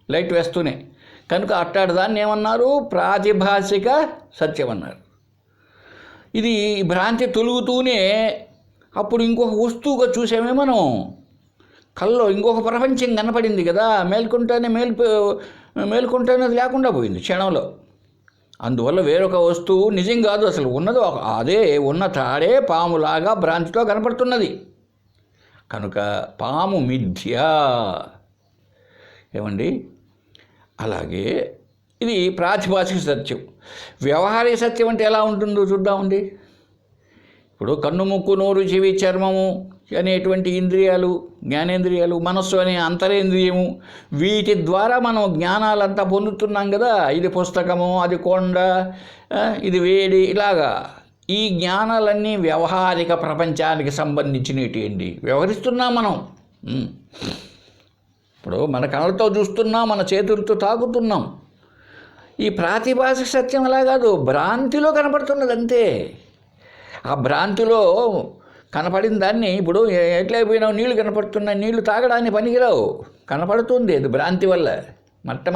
లైట్ వేస్తూనే. కనుక అట్టాడు దాన్ని ఏమన్నారు? ప్రాతిభాసిక సత్యం అన్నారు. ఇది భ్రాంతి తొలుగుతూనే అప్పుడు ఇంకొక వస్తువుగా చూసామే మనం. కల్లో ఇంకొక ప్రపంచం కనపడింది కదా, మేల్కొంటేనే మేల్కొంటేనే అది లేకుండా పోయింది క్షణంలో. అందువల్ల వేరొక వస్తువు నిజం కాదు, అసలు ఉన్నది అదే ఉన్న తాడే పాములాగా భ్రాంతితో కనపడుతున్నది. కనుక పాము మిథ్య. ఏమండి? అలాగే ఇది ప్రాతిభాషిక సత్యం. వ్యవహారిక సత్యం అంటే ఎలా ఉంటుందో చూద్దామండి. ఇప్పుడు కన్ను, ముక్కు, నోరు, చెవి, చర్మము అనేటువంటి ఇంద్రియాలు, జ్ఞానేంద్రియాలు, మనస్సు అనే అంతరేంద్రియము, వీటి ద్వారా మనం జ్ఞానాలంతా పొందుతున్నాం కదా. ఇది పుస్తకము, అది కొండ, ఇది వేడి, ఇలాగా ఈ జ్ఞానాలన్నీ వ్యవహారిక ప్రపంచానికి సంబంధించినవి అండి. వ్యవహరిస్తున్నాం మనం. ఇప్పుడు మన కళ్ళతో చూస్తున్నాం, మన చేతులతో తాకుతున్నాం. ఈ ప్రాతిభాషిక సత్యం అలా కాదు, భ్రాంతిలో కనపడుతున్నది అంతే. ఆ భ్రాంతిలో కనపడిన దాన్ని ఇప్పుడు ఎట్లయిపోయినావు, నీళ్లు కనపడుతున్నాయి, నీళ్లు తాగడానికి పనికిరావు, కనపడుతుంది, అది భ్రాంతి వల్ల.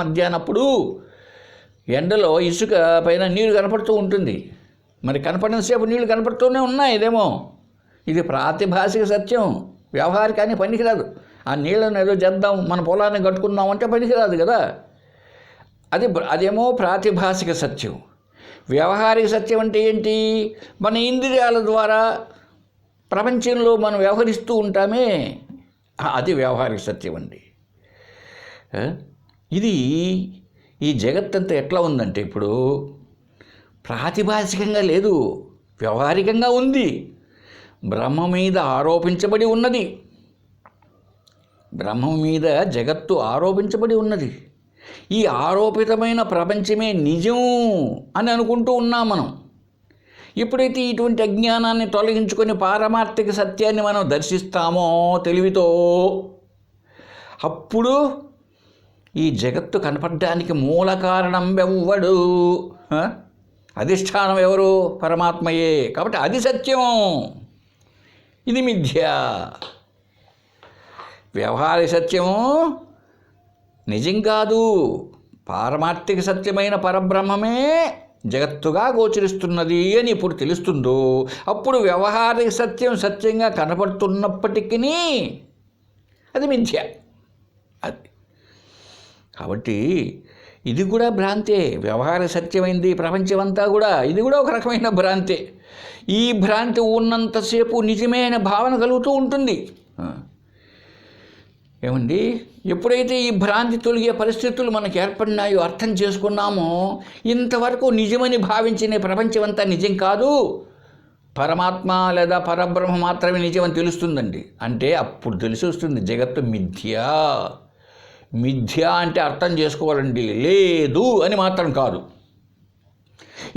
మధ్యాహ్నప్పుడు ఎండలో ఇసుక పైన నీరు కనపడుతూ ఉంటుంది, మరి కనపడినంతసేపు నీళ్లు కనపడుతూనే ఉన్నాయి, ఇదేమో ఇది ప్రాతిభాషిక సత్యం. వ్యవహారికానికి పనికిరాదు. ఆ నీళ్ళను ఏదో చేద్దాం, మన పొలాన్ని కట్టుకుందాం అంటే పనికిరాదు కదా. అదేమో ప్రాతిభాషిక సత్యం. వ్యవహారిక సత్యం అంటే ఏంటి? మన ఇంద్రియాల ద్వారా ప్రపంచంలో మనం వ్యవహరిస్తూ ఉంటామే, అది వ్యవహారిక సత్యం అండి. ఇది ఈ జగత్తంతా ఎట్లా ఉందంటే ఇప్పుడు ప్రాతిభాషికంగా లేదు, వ్యవహారికంగా ఉంది. బ్రహ్మ మీద ఆరోపించబడి ఉన్నది. బ్రహ్మం మీద జగత్తు ఆరోపించబడి ఉన్నది. ఈ ఆరోపితమైన ప్రపంచమే నిజం అని అనుకుంటూ ఉన్నాం మనం. ఎప్పుడైతే ఇటువంటి అజ్ఞానాన్ని తొలగించుకొని పారమార్థిక సత్యాన్ని మనం దర్శిస్తామో తెలివితో, అప్పుడు ఈ జగత్తు కనపడడానికి మూల కారణం ఎవ్వడు? అధిష్టానం ఎవరు? పరమాత్మయే. కాబట్టి అది సత్యం, ఇది మిథ్య. వ్యవహారిక సత్యము నిజం కాదు, పారమార్థిక సత్యమైన పరబ్రహ్మమే జగత్తుగా గోచరిస్తున్నది అని ఇప్పుడు తెలుస్తుందో అప్పుడు వ్యవహారిక సత్యం సత్యంగా కనపడుతున్నప్పటికీ అది మిథ్య. అది కాబట్టి ఇది కూడా భ్రాంతే. వ్యవహార సత్యమైంది ప్రపంచమంతా కూడా, ఇది కూడా ఒక రకమైన భ్రాంతే. ఈ భ్రాంతి ఉన్నంతసేపు నిజమైన భావన కలుగుతూ ఉంటుంది. ఏమండి? ఎప్పుడైతే ఈ భ్రాంతి తొలగే పరిస్థితులు మనకు ఏర్పడినాయో, అర్థం చేసుకున్నామో, ఇంతవరకు నిజమని భావించిన ప్రపంచమంతా నిజం కాదు, పరమాత్మ లేదా పరబ్రహ్మ మాత్రమే నిజమని తెలుస్తుందండి. అంటే అప్పుడు తెలిసి వస్తుంది జగత్తు మిథ్య. మిథ్య అంటే అర్థం చేసుకోవాలండి, లేదు అని మాత్రం కాదు,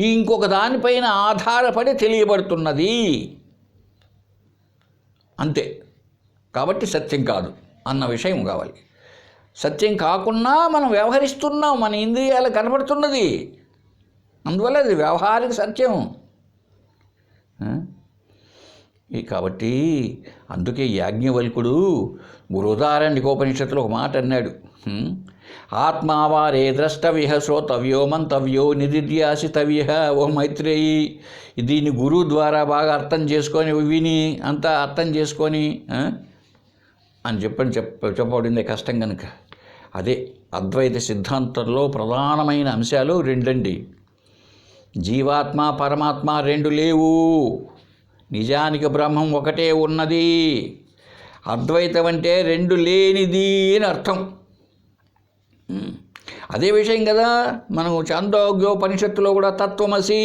ఇంకొక దానిపైన ఆధారపడి తెలియబడుతున్నది అంతే. కాబట్టి సత్యం కాదు అన్న విషయం కావాలి. సత్యం కాకుండా మనం వ్యవహరిస్తున్నాం, మన ఇంద్రియాలు కనబడుతున్నది, అందువల్ల అది వ్యవహారిక సత్యం. కాబట్టి అందుకే యాజ్ఞవల్కుడు బృహదారణ్యకోపనిషత్తులో ఒక మాట అన్నాడు, ఆత్మావారే ద్రష్టవ్య శ్రోతవ్యో మంతవ్యో నిదిధ్యాసితవ్య. ఓ మైత్రేయి, దీన్ని గురువు ద్వారా బాగా అర్థం చేసుకొని విని అంతా అర్థం చేసుకొని అని చెప్పబడిందే కష్టం కనుక. అదే అద్వైత సిద్ధాంతంలో ప్రధానమైన అంశాలు రెండండి. జీవాత్మ పరమాత్మ రెండు లేవు, నిజానికి బ్రహ్మం ఒకటే ఉన్నది. అద్వైతం అంటే రెండు లేనిది అని అర్థం. అదే విషయం కదా మనం చాందోగ్యోపనిషత్తులో కూడా తత్వమసి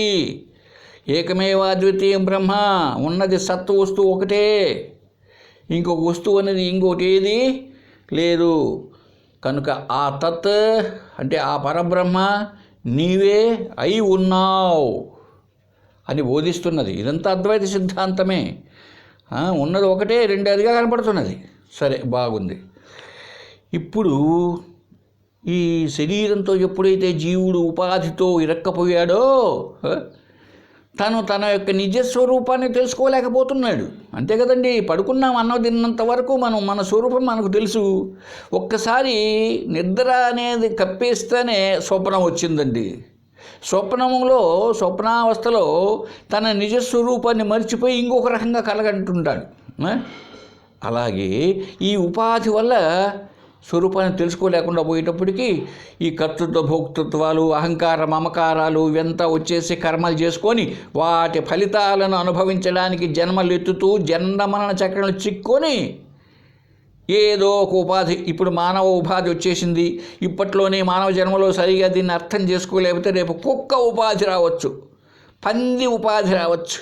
ఏకమేవ అద్వితీయం బ్రహ్మ, ఉన్నది సత్తు వస్తువు ఒకటే, ఇంకొక వస్తువు అనేది ఇంకోటి ఏది లేదు. కనుక ఆ తత్ అంటే ఆ పరబ్రహ్మ నీవే అయి ఉన్నావు అని బోధిస్తున్నది. ఇదంతా అద్వైత సిద్ధాంతమే. ఉన్నది ఒకటే, రెండేదిగా కనపడుతున్నది. సరే, బాగుంది. ఇప్పుడు ఈ శరీరంతో ఎప్పుడైతే జీవుడు ఉపాధితో ఇరక్కపోయాడో తను తన యొక్క నిజస్వరూపాన్ని తెలుసుకోలేకపోతున్నాడు. అంతే కదండి. పడుకున్నాం అన్నం తిన్నంత వరకు మన స్వరూపం మనకు తెలుసు. ఒక్కసారి నిద్ర అనేది కప్పేస్తేనే స్వప్నం వచ్చిందండి. స్వప్నావస్థలో తన నిజస్వరూపాన్ని మర్చిపోయి ఇంకొక రకంగా కలగంటుంటాడు. అలాగే ఈ ఉపాధి వల్ల స్వరూపాన్ని తెలుసుకోలేకుండా పోయేటప్పటికీ ఈ కర్తృత్వ భోక్తృత్వాలు అహంకార మమకారాలు ఇవంతా వచ్చేసి కర్మలు చేసుకొని వాటి ఫలితాలను అనుభవించడానికి జన్మలు ఎత్తుతూ జన్మరణ చక్రాలు చిక్కొని ఏదో ఒక ఉపాధి, ఇప్పుడు మానవ ఉపాధి వచ్చేసింది, ఇప్పట్లోనే మానవ జన్మలో సరిగా దీన్ని అర్థం చేసుకోలేకపోతే రేపు కుక్క ఉపాధి రావచ్చు, పంది ఉపాధి రావచ్చు,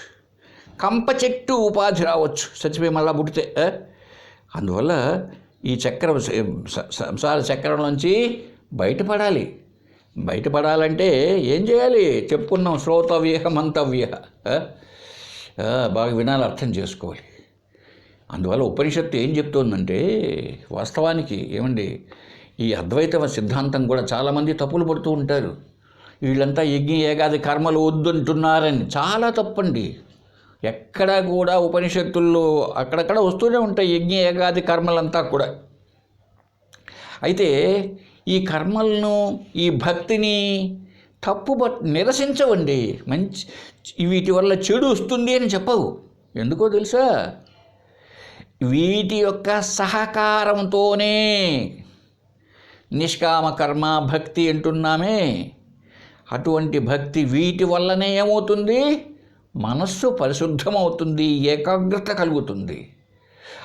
కంప చెట్టు ఉపాధి రావచ్చు చచ్చిపోయి మళ్ళా పుడితే. అందువల్ల ఈ చక్రం, సంసార చక్రంలోంచి బయటపడాలి. బయటపడాలంటే ఏం చేయాలి? చెప్పుకున్నాం, శ్రోతవ్య మంతవ్య. బాగా వినాలి, అర్థం చేసుకోవాలి. అందువల్ల ఉపనిషత్తు ఏం చెప్తోందంటే, వాస్తవానికి ఏమండి, ఈ అద్వైత సిద్ధాంతం కూడా చాలామంది తప్పులు పడుతూ ఉంటారు. వీళ్ళంతా యజ్ఞ ఏగాది కర్మలు వద్దంటున్నారని. చాలా తప్పండి. ఎక్కడా కూడా ఉపనిషత్తుల్లో అక్కడక్కడ వస్తూనే ఉంటాయి యజ్ఞ ఏగాది కర్మలంతా కూడా. అయితే ఈ కర్మలను, ఈ భక్తిని నిరసించవండి. వీటి వల్ల చెడు వస్తుంది అని చెప్పవు. ఎందుకో తెలుసా? వీటి యొక్క సహకారంతోనే నిష్కామ కర్మ భక్తి అంటున్నామే, అటువంటి భక్తి వీటి వల్లనే ఏమవుతుంది? మనస్సు పరిశుద్ధమవుతుంది, ఏకాగ్రత కలుగుతుంది.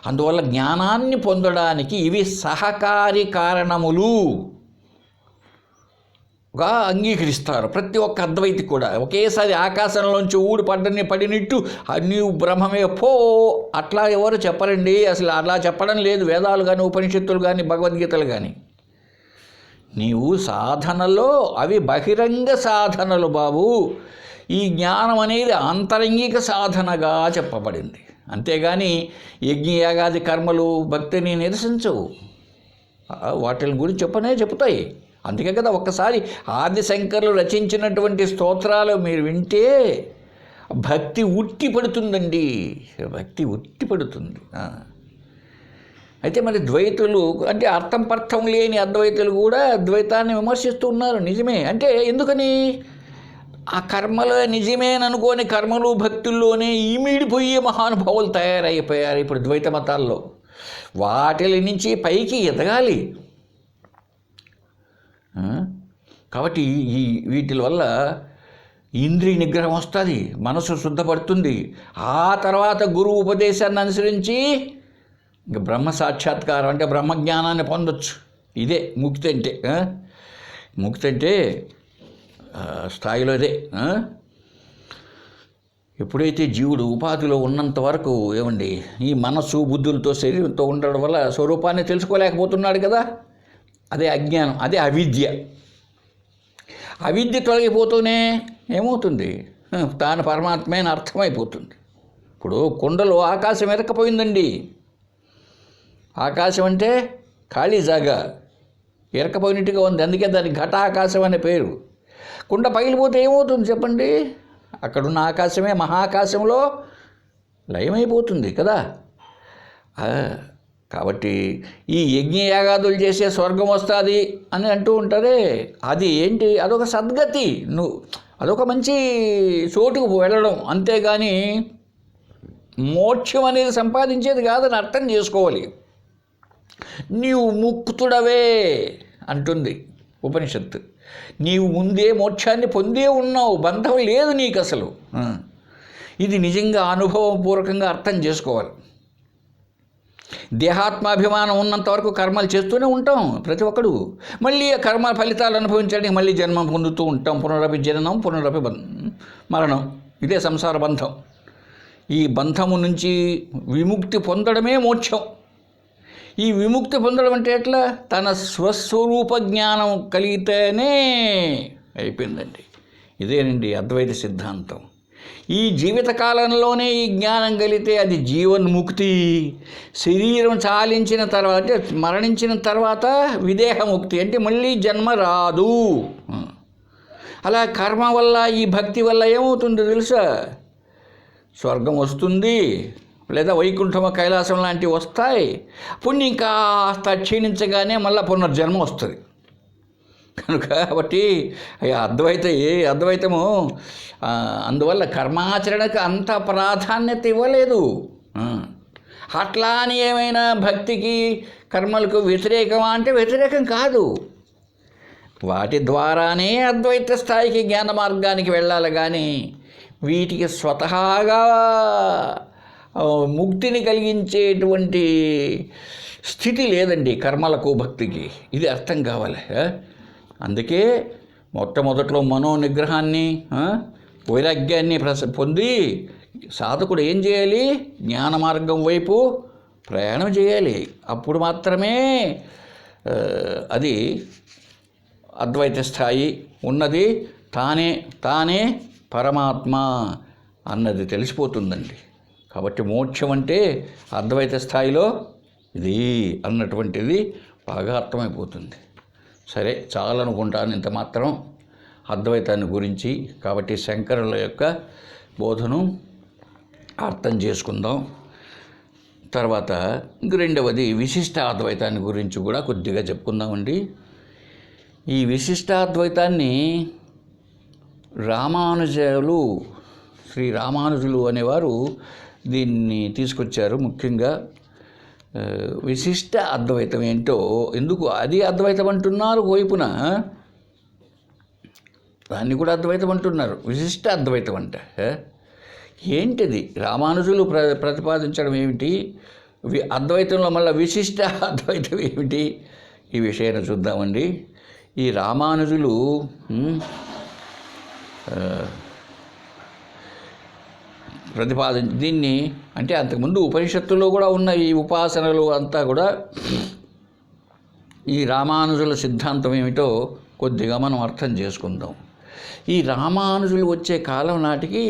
అందువల్ల జ్ఞానాన్ని పొందడానికి ఇవి సహకారి కారణములుగా అంగీకరిస్తారు ప్రతి ఒక్క అద్వైతి కూడా. ఒకేసారి ఆకాశంలోంచి పడినట్టు నీవు బ్రహ్మమే పో అట్లా ఎవరు చెప్పరండి. అసలు అలా చెప్పడం లేదు వేదాలు కానీ, ఉపనిషత్తులు కానీ, భగవద్గీతలు కానీ. నీవు సాధనలో అవి బహిరంగ సాధనలు బాబు. ఈ జ్ఞానం అనేది ఆంతరంగిక సాధనగా చెప్పబడింది. అంతేగాని యజ్ఞయాగాది కర్మలు భక్తిని నిరసించవు. వాటి గురించి చెప్తాయి. అందుకే కదా ఒక్కసారి ఆదిశంకరులు రచించినటువంటి స్తోత్రాలు మీరు వింటే భక్తి ఉట్టి పడుతుందండి. భక్తి ఉట్టి పడుతుంది. అయితే మరి ద్వైతులు అంటే అర్థం పర్థం లేని అద్వైతులు కూడా ద్వైతాన్ని విమర్శిస్తూ ఉన్నారు. నిజమే. అంటే ఎందుకని? ఆ కర్మలు నిజమేననుకోని కర్మలు భక్తుల్లోనే ఈమిడిపోయే మహానుభావులు తయారైపోయారు ఇప్పుడు ద్వైత మతాల్లో. వాటిల నుంచి పైకి ఎదగాలి. కాబట్టి వీటి వల్ల ఇంద్రియ నిగ్రహం వస్తుంది, మనసు శుద్ధపడుతుంది. ఆ తర్వాత గురువు ఉపదేశాన్ని అనుసరించి ఇంక బ్రహ్మ సాక్షాత్కారం అంటే బ్రహ్మజ్ఞానాన్ని పొందొచ్చు. ఇదే ముక్తి అంటే. ముక్తి అంటే స్థాయిలో ఇదే. ఎప్పుడైతే జీవుడు ఉపాధిలో ఉన్నంత వరకు ఏమండి ఈ మనస్సు బుద్ధులతో శరీరంతో ఉండడం వల్ల స్వరూపాన్ని తెలుసుకోలేకపోతున్నాడు కదా. అదే అజ్ఞానం, అదే అవిద్య. అవిద్య తొలగిపోతూనే ఏమవుతుంది? తాను పరమాత్మే అని అర్థమైపోతుంది. ఇప్పుడు కుండలో ఆకాశం ఎరకపోయిందండి. ఆకాశం అంటే ఖాళీ జాగా, ఎరకపోయినట్టుగా ఉంది. అందుకే దానికి ఘటాకాశం అనే పేరు. కుండ పగిలిపోతే ఏమవుతుంది చెప్పండి? అక్కడున్న ఆకాశమే మహాకాశంలో లయమైపోతుంది కదా. కాబట్టి ఈ యజ్ఞయాగాదులు చేసే స్వర్గం వస్తుంది అని అంటూ ఉంటారే, అది ఏంటి? అదొక సద్గతి. అదొక మంచి చోటుకు వెళ్ళడం, అంతేగాని మోక్షం అనేది సంపాదించేది కాదని అర్థం చేసుకోవాలి. నీవు ముక్తుడవే అంటుంది ఉపనిషత్తు. నీవు ముందే మోక్షాన్ని పొందే ఉన్నావు, బంధం లేదు నీకు అసలు. ఇది నిజంగా అనుభవపూర్వకంగా అర్థం చేసుకోవాలి. దేహాత్మాభిమానం ఉన్నంత వరకు కర్మలు చేస్తూనే ఉంటాం ప్రతి ఒక్కడు. మళ్ళీ ఆ కర్మ ఫలితాలు అనుభవించడానికి మళ్ళీ జన్మ పొందుతూ ఉంటాం. పునరపి జననం, పునరపి మరణం. ఇదే సంసార బంధం. ఈ బంధము నుంచి విముక్తి పొందడమే మోక్షం. ఈ విముక్తి పొందడం అంటే ఎట్లా? తన స్వస్వరూప జ్ఞానం కలిగితేనే అయిపోయిందండి. ఇదేనండి అద్వైత సిద్ధాంతం. ఈ జీవితకాలంలోనే ఈ జ్ఞానం కలిగితే అది జీవన్ముక్తి. శరీరం చాలించిన తర్వాత అంటే మరణించిన తర్వాత విదేహముక్తి, అంటే మళ్ళీ జన్మ రాదు. అలా కర్మ వల్ల ఈ భక్తి వల్ల ఏమవుతుందో తెలుసా? స్వర్గం వస్తుంది, లేదా వైకుంఠమ కైలాసం లాంటివి వస్తాయి. పుణ్యం కాస్త క్షీణించగానే మళ్ళీ పునర్జన్మ వస్తుంది. కనుక కాబట్టి అద్వైతము అందువల్ల కర్మాచరణకు అంత ప్రాధాన్యత ఇవ్వలేదు. అట్లా అని ఏమైనా భక్తికి కర్మలకు వ్యతిరేకమా అంటే వ్యతిరేకం కాదు. వాటి ద్వారానే అద్వైత స్థాయికి జ్ఞాన మార్గానికి వెళ్ళాలి. కానీ వీటికి స్వతహాగా ముక్తిని కలిగించేటువంటి స్థితి లేదండి కర్మలకు భక్తికి. ఇది అర్థం కావాలి. అందుకే మొట్టమొదట్లో మనోనిగ్రహాన్ని వైరాగ్యాన్ని పొంది సాధకుడు ఏం చేయాలి? జ్ఞాన మార్గం వైపు ప్రయాణం చేయాలి. అప్పుడు మాత్రమే అది అద్వైత స్థాయి ఉన్నది, తానే పరమాత్మ అన్నది తెలిసిపోతుందండి. కాబట్టి మోక్షం అంటే అద్వైత స్థాయిలో ఇది అన్నటువంటిది బాగా అర్థమైపోతుంది. సరే, చాలనుకుంటాను ఇంత మాత్రం అద్వైతాన్ని గురించి. కాబట్టి శంకరుల యొక్క బోధను అర్థం చేసుకుందాం. తర్వాత రెండవది విశిష్టాద్వైతాన్ని గురించి కూడా కొద్దిగా చెప్పుకుందామండి. ఈ విశిష్టాద్వైతాన్ని శ్రీ రామానుజులు అనేవారు దీన్ని తీసుకొచ్చారు. ముఖ్యంగా విశిష్ట అద్వైతం ఏంటో, ఎందుకు అది అద్వైతం అంటున్నారు వైపున, దాన్ని కూడా అద్వైతం అంటున్నారు. విశిష్ట అద్వైతం అంటే ఏంటిది? రామానుజులు ప్రతిపాదించడం ఏమిటి? అద్వైతంలో మళ్ళీ విశిష్ట అద్వైతం ఏమిటి? ఈ విషయాన్ని చూద్దామండి. ఈ రామానుజులు దీన్ని అంటే అంతకుముందు ఉపనిషత్తుల్లో కూడా ఉన్న ఈ ఉపాసనలు అంతా కూడా ఈ రామానుజుల సిద్ధాంతం ఏమిటో కొద్దిగా మనం అర్థం చేసుకుందాం. ఈ రామానుజులు వచ్చే కాలం నాటికి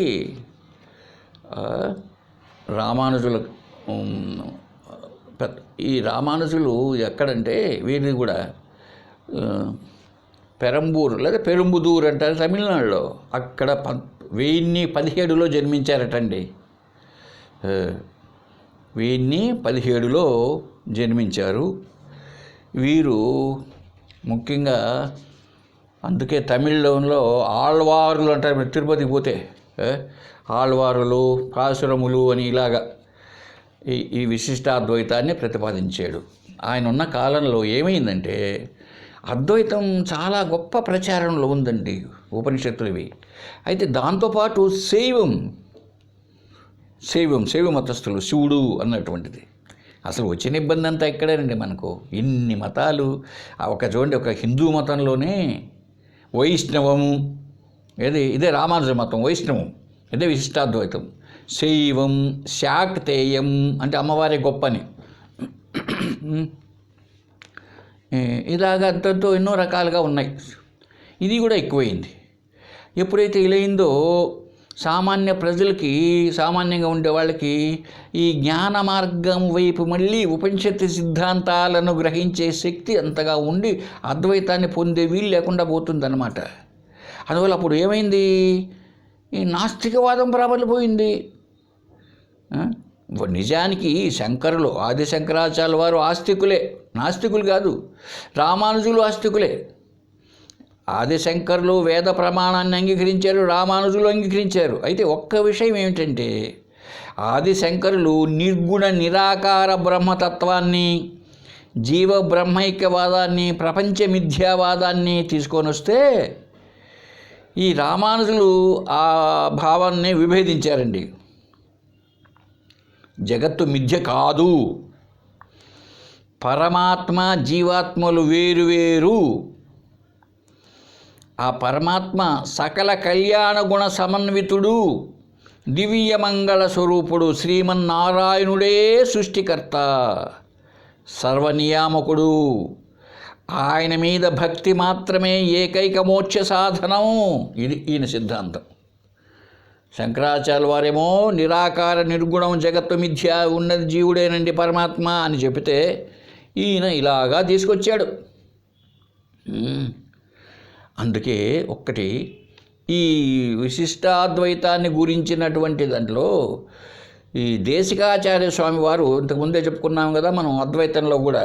ఈ రామానుజులు ఎక్కడంటే వీరిని కూడా పెరంబూరు లేదా పెరుంబుదూరు అంటారు తమిళనాడులో. అక్కడ 1017లో జన్మించారటండి. 1017లో జన్మించారు వీరు. ముఖ్యంగా అందుకే తమిళంలో ఆళ్వారులు అంటారు. తిరుపతికి పోతే ఆళ్వారులు, పాసురములు అని ఇలాగా ఈ విశిష్టాద్వైతాన్ని ప్రతిపాదించాడు. ఆయన ఉన్న కాలంలో ఏమైందంటే అద్వైతం చాలా గొప్ప ప్రచారంలో ఉందండి, ఉపనిషత్తులు ఇవి. అయితే దాంతోపాటు శైవ మతస్థులు, శివుడు అన్నటువంటిది. అసలు వచ్చిన ఇబ్బంది అంతా ఇక్కడేనండి మనకు. ఇన్ని మతాలు చూడండి, ఒక హిందూ మతంలోనే వైష్ణవము, ఇదే రామానుజ మతం, వైష్ణవం, ఇదే విశిష్టాద్వైతం. శైవం, శాక్తేయం అంటే అమ్మవారి గొప్పని, ఇలాగ అంతతో ఎన్నో రకాలుగా ఉన్నాయి. ఇది కూడా ఎక్కువైంది. ఎప్పుడైతే ఇలా అయిందో సామాన్య ప్రజలకి, సామాన్యంగా ఉండే వాళ్ళకి ఈ జ్ఞాన మార్గం వైపు మళ్ళీ ఉపనిషత్తు సిద్ధాంతాలను గ్రహించే శక్తి అంతగా ఉండి అద్వైతాన్ని పొందే వీలు లేకుండా పోతుందన్నమాట. అందువల్ల అప్పుడు ఏమైంది? ఈ నాస్తికవాదం ప్రబలిపోయింది. నిజానికి శంకరులు, ఆది శంకరాచార్యుల వారు ఆస్తికులే, నాస్తికులు కాదు. రామానుజులు ఆస్తికులే. ఆది శంకరులు వేద ప్రమాణాన్ని అంగీకరించారు, రామానుజులు అంగీకరించారు. అయితే ఒక్క విషయం ఏమిటంటే ఆది శంకరులు నిర్గుణ నిరాకార బ్రహ్మతత్వాన్ని, జీవ బ్రహ్మైక్యవాదాన్ని, ప్రపంచ మిథ్యావాదాన్ని తీసుకొని వస్తే ఈ రామానుజులు ఆ భావాన్ని విభేదించారండి. జగత్తు మిథ్య కాదు, పరమాత్మ జీవాత్మలు వేరువేరు, ఆ పరమాత్మ సకల కళ్యాణ గుణ సమన్వితుడు, దివ్యమంగళ స్వరూపుడు, శ్రీమన్నారాయణుడే సృష్టికర్త, సర్వనియామకుడు. ఆయన మీద భక్తి మాత్రమే ఏకైక మోక్ష సాధనం. ఇది ఈయన సిద్ధాంతం. శంకరాచార్య వారేమో నిరాకార నిర్గుణం, జగత్తు మిథ్య, ఉన్నది జీవుడేనండి పరమాత్మ అని చెబితే ఈయన ఇలాగా తీసుకొచ్చాడు. అందుకే ఒక్కటి ఈ విశిష్టాద్వైతాన్ని గురించినటువంటి దాంట్లో ఈ దేశికాచార్య స్వామి వారు ఇంతకుముందే చెప్పుకున్నాం కదా మనం, అద్వైతంలో కూడా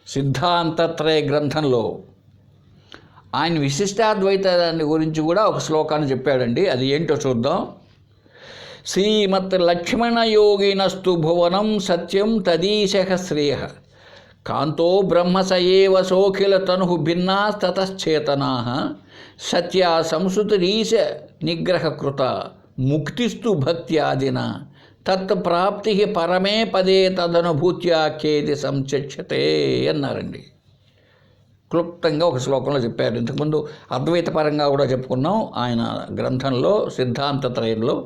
సిద్ధాంతత్రయ గ్రంథంలో ఆయన విశిష్టాద్వైతాన్ని గురించి కూడా ఒక శ్లోకాన్ని చెప్పాడండి. అది ఏంటో చూద్దాం. శ్రీమత్ లక్ష్మణ యోగినస్తు భువనం సత్యం తదీశః శ్రేయః కాంతో బ్రహ్మస ఏవ సోఖిల తను భిన్నాస్తతశ్చేతనాః సత్యా సంసుతరీశ నిగ్రహకృత ముక్తిస్తు భక్త్యాదిన తత్ ప్రాప్తి పరమే పదే తదనుభూత్యాఖ్యేతి సంచక్షతే అన్నారండి. క్లుప్తంగా ఒక శ్లోకంలో చెప్పారు. ఇంతకుముందు అద్వైత పరంగా కూడా చెప్పుకున్నాం ఆయన గ్రంథంలో సిద్ధాంతత్రయంలో.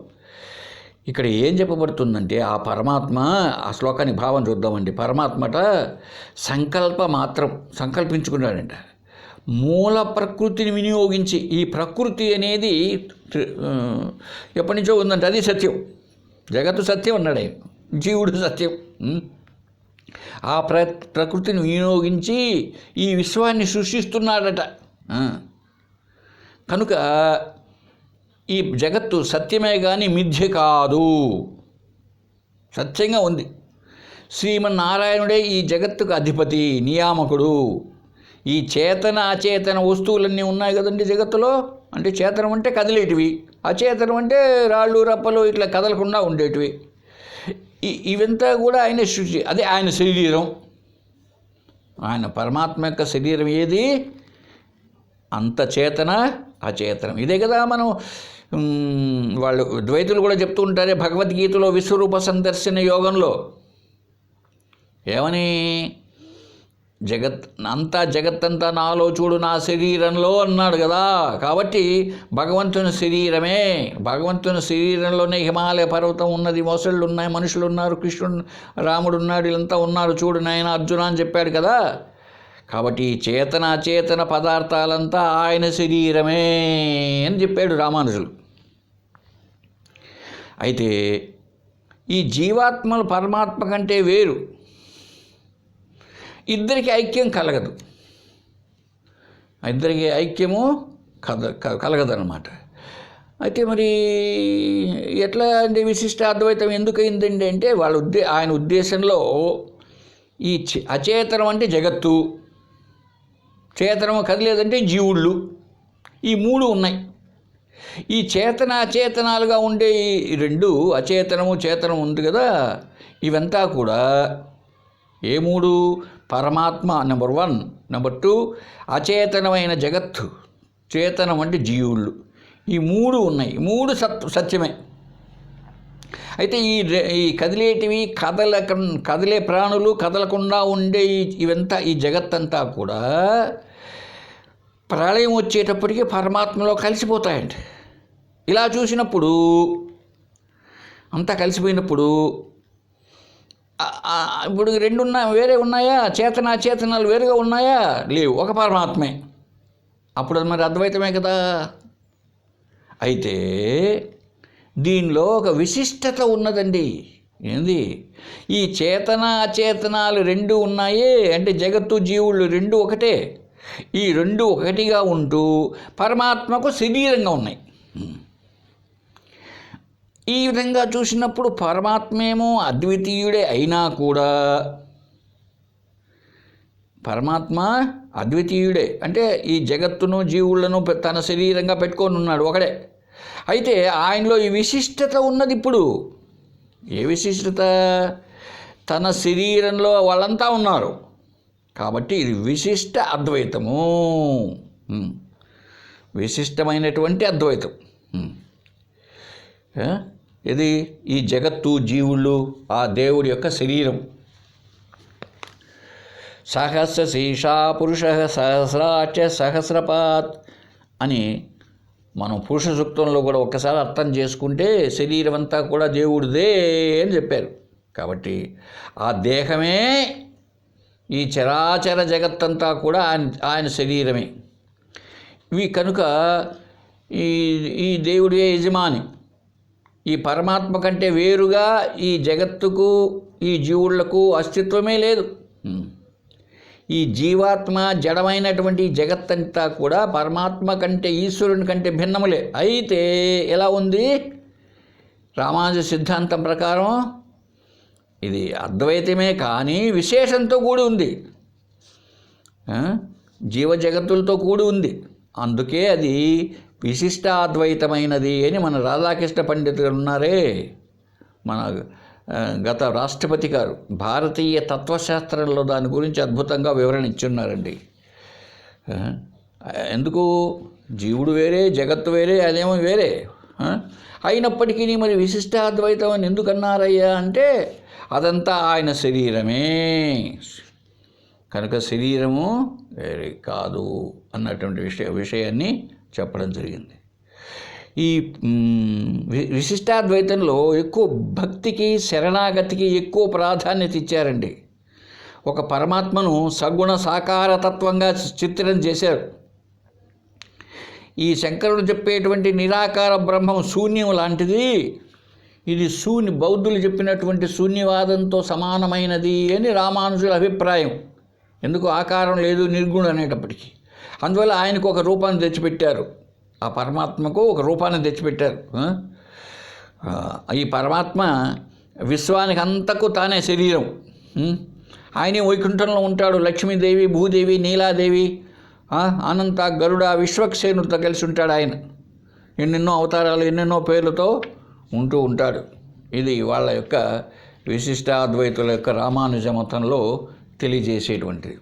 ఇక్కడ ఏం చెప్పబడుతుందంటే ఆ పరమాత్మ, ఆ శ్లోకానికి భావం చూద్దామండి. పరమాత్మట సంకల్ప మాత్రం సంకల్పించుకున్నాడంట. మూల ప్రకృతిని వినియోగించి, ఈ ప్రకృతి అనేది ఎప్పటి నుంచో ఉందంటే అది సత్యం, జగత్తు సత్యం అన్నాడు ఆయన, జీవుడు సత్యం. ఆ ప్రకృతిని వినియోగించి ఈ విశ్వాన్ని సృష్టిస్తున్నాడట. కనుక ఈ జగత్తు సత్యమే కానీ మిథ్య కాదు, సత్యంగా ఉంది. శ్రీమన్నారాయణుడే ఈ జగత్తుకు అధిపతి, నియామకుడు. ఈ చేతన అచేతన వస్తువులన్నీ ఉన్నాయి కదండి జగత్తులో. అంటే చేతనం అంటే కదిలేటివి, అచేతనం అంటే రాళ్ళు రప్పలు ఇట్లా కదలకుండా ఉండేటివి. ఇవంతా కూడా ఆయన సృష్టి. అదే ఆయన శరీరం. ఆయన పరమాత్మ యొక్క శరీరం ఏది? అంత చేతన అచేతనం. ఇదే కదా మనం వాళ్ళు ద్వైతులు కూడా చెప్తూ ఉంటారే భగవద్గీతలో విశ్వరూప సందర్శన యోగంలో ఏమని, జగత్తంతా నాలో చూడు నా శరీరంలో అన్నాడు కదా. కాబట్టి భగవంతుని శరీరమే, భగవంతుని శరీరంలోనే హిమాలయ పర్వతం ఉన్నది, మొసళ్ళు ఉన్నాయి, మనుషులు ఉన్నారు, కృష్ణుడు రాముడు ఉన్నాడు, వీళ్ళంతా ఉన్నారు చూడు నాయన అర్జున అని చెప్పాడు కదా. కాబట్టి చేతన అచేతన పదార్థాలంతా ఆయన శరీరమే అని చెప్పాడు రామానుజులు. అయితే ఈ జీవాత్మలు పరమాత్మ కంటే వేరు, ఇద్దరికి ఐక్యం కలగదు, ఇద్దరికి ఐక్యము కలగదన్నమాట. అయితే మరి ఎట్లా అంటే విశిష్ట అద్వైతం ఎందుకయిందండి అంటే ఆయన ఉద్దేశంలో ఈ అచేతనం అంటే జగత్తు, చేతనము కదిలేదంటే జీవుళ్ళు, ఈ మూడు ఉన్నాయి. ఈ చేతన అచేతనాలుగా ఉండే ఈ రెండు, అచేతనము చేతనం ఉంది కదా, ఇవంతా కూడా ఏ మూడు? పరమాత్మ నెంబర్ 1, నెంబర్ 2 అచేతనమైన జగత్తు, చేతనం అంటే జీవుళ్ళు. ఈ మూడు ఉన్నాయి, మూడు సత్యమే. అయితే ఈ కదిలేటివి కదిలే ప్రాణులు, కదలకుండా ఉండే ఇవంతా, ఈ జగత్తంతా కూడా ప్రళయం వచ్చేటప్పటికి పరమాత్మలో కలిసిపోతాయండి. ఇలా చూసినప్పుడు అంతా కలిసిపోయినప్పుడు ఇప్పుడు రెండు వేరే ఉన్నాయా? చేతన అచేతనాలు వేరుగా ఉన్నాయా? లేవు, ఒక పరమాత్మే. అప్పుడు మరి అద్వైతమే కదా. అయితే దీనిలో ఒక విశిష్టత ఉన్నదండి. ఏంది? ఈ చేతన అచేతనాలు రెండు ఉన్నాయే అంటే జగత్తు జీవుళ్ళు రెండు ఒకటే. ఈ రెండు ఒకటిగా ఉంటూ పరమాత్మకు శరీరంగా ఉన్నాయి. ఈ విధంగా చూసినప్పుడు పరమాత్మేమో అద్వితీయుడే అయినా కూడా, పరమాత్మ అద్వితీయుడే అంటే ఈ జగత్తును జీవులను తన శరీరంగా పెట్టుకొని ఉన్నాడు ఒకడే. అయితే ఆయనలో ఈ విశిష్టత ఉన్నది. ఇప్పుడు ఏ విశిష్టత? తన శరీరంలో వాళ్ళంతా ఉన్నారు కాబట్టి ఇది విశిష్ట అద్వైతము, విశిష్టమైనటువంటి అద్వైతం. ఇది ఈ జగత్తు జీవుళ్ళు ఆ దేవుడి యొక్క శరీరం. సహస్ర శీర్షా పురుష సహస్రాచ సహస్రపాత్ అని మనం పురుష సూక్తంలో కూడా ఒక్కసారి అర్థం చేసుకుంటే శరీరం అంతా కూడా దేవుడిదే అని చెప్పారు. కాబట్టి ఆ దేహమే ఈ చరాచర జగత్తంతా కూడా ఆయన శరీరమే. ఇవి కనుక ఈ దేవుడే యజమాని. ఈ పరమాత్మ కంటే వేరుగా ఈ జగత్తుకు ఈ జీవుళ్లకు అస్తిత్వమే లేదు. ఈ జీవాత్మ జడమైనటువంటి జగత్తంతా కూడా పరమాత్మ కంటే ఈశ్వరుని కంటే భిన్నములే. అయితే ఎలా ఉంది? రామానుజ సిద్ధాంతం ప్రకారం ఇది అద్వైతమే కానీ విశేషంతో కూడి ఉంది, జీవ జగత్తులతో కూడి ఉంది. అందుకే అది విశిష్టాద్వైతమైనది అని మన రాధాకృష్ణ పండితులు ఉన్నారే, మన గత రాష్ట్రపతి గారు భారతీయ తత్వశాస్త్రంలో దాని గురించి అద్భుతంగా వివరణ ఇచ్చున్నారండి. ఎందుకు? జీవుడు వేరే, జగత్తు వేరే, అదేమో వేరే. అయినప్పటికీ మరి విశిష్టాద్వైతం అని ఎందుకన్నారయ్యా అంటే అదంతా ఆయన శరీరమే కనుక శరీరము వేరే కాదు అన్నటువంటి విషయాన్ని చెప్పడం జరిగింది. ఈ విశిష్టాద్వైతంలో ఎక్కువ భక్తికి శరణాగతికి ఎక్కువ ప్రాధాన్యత ఇచ్చారండి. ఒక పరమాత్మను సగుణ సాకార తత్వంగా చిత్రం చేశారు. ఈ శంకరుడు చెప్పేటువంటి నిరాకార బ్రహ్మం శూన్యం లాంటిది, ఇది బౌద్ధులు చెప్పినటువంటి శూన్యవాదంతో సమానమైనది అని రామానుజుల అభిప్రాయం. ఎందుకు ఆకారం లేదు నిర్గుణం అనేటప్పటికీ. అందువల్ల ఆయనకు ఒక రూపాన్ని తెచ్చిపెట్టారు, ఆ పరమాత్మకు ఒక రూపాన్ని తెచ్చిపెట్టారు. ఈ పరమాత్మ విశ్వానికి అంతకు తానే శరీరం. ఆయనే వైకుంఠంలో ఉంటాడు. లక్ష్మీదేవి, భూదేవి, నీలాదేవి, అనంత, గరుడ, విశ్వక్సేనుడితో కలిసి ఉంటాడు. ఆయన ఎన్నెన్నో అవతారాలు ఎన్నెన్నో పేర్లతో ఉంటూ ఉంటాడు. ఇది వాళ్ళ యొక్క విశిష్టాద్వైతుల యొక్క రామానుజ మతంలో తెలియజేసేటువంటిది.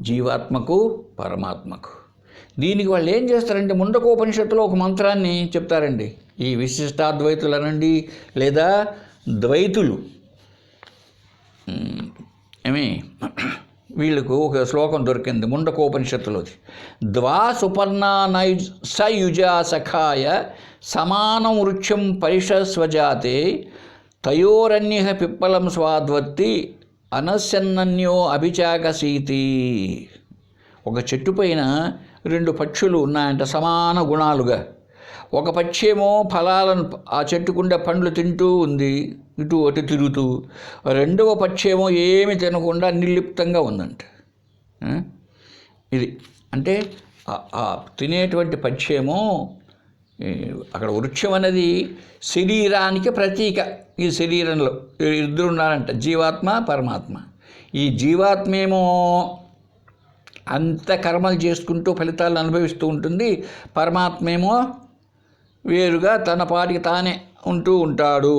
జీవాత్మకు పరమాత్మకు. దీనికి వాళ్ళు ఏం చేస్తారంటే ముండకోపనిషత్తులో ఒక మంత్రాన్ని చెప్తారండి. ఈ విశిష్టాద్వైతులు అనండి లేదా ద్వైతులు వీళ్ళకు ఒక శ్లోకం దొరికింది ముండకోపనిషత్తులోది. ద్వా సుపర్ణా సయుజా సఖాయ సమానం వృక్షం పరిషస్వజాతే తయోరన్య పిప్పలం స్వాద్వత్తి అనస్యన్నన్యో అభిచాకసీతి. ఒక చెట్టు పైన 2 పక్షులు ఉన్నాయంట సమాన గుణాలుగా. ఒక పక్షి ఏమో ఫలాలను ఆ చెట్టుకుండే పండ్లు తింటూ ఉంది, ఇటు అటు తిరుగుతూ. రెండవ పక్షి ఏమో ఏమి తినకుండా నిర్లిప్తంగా ఉందంట. ఇది అంటే ఆ తినేటువంటి పక్షి ఏమో అక్కడ వృక్షం అనేది శరీరానికి ప్రతీక. ఈ శరీరంలో 2 ఉన్నారంట, జీవాత్మ పరమాత్మ. ఈ జీవాత్మేమో అంత కర్మలు చేసుకుంటూ ఫలితాలను అనుభవిస్తూ ఉంటుంది, పరమాత్మేమో వేరుగా తన పాటికి తానే ఉంటూ ఉంటాడు.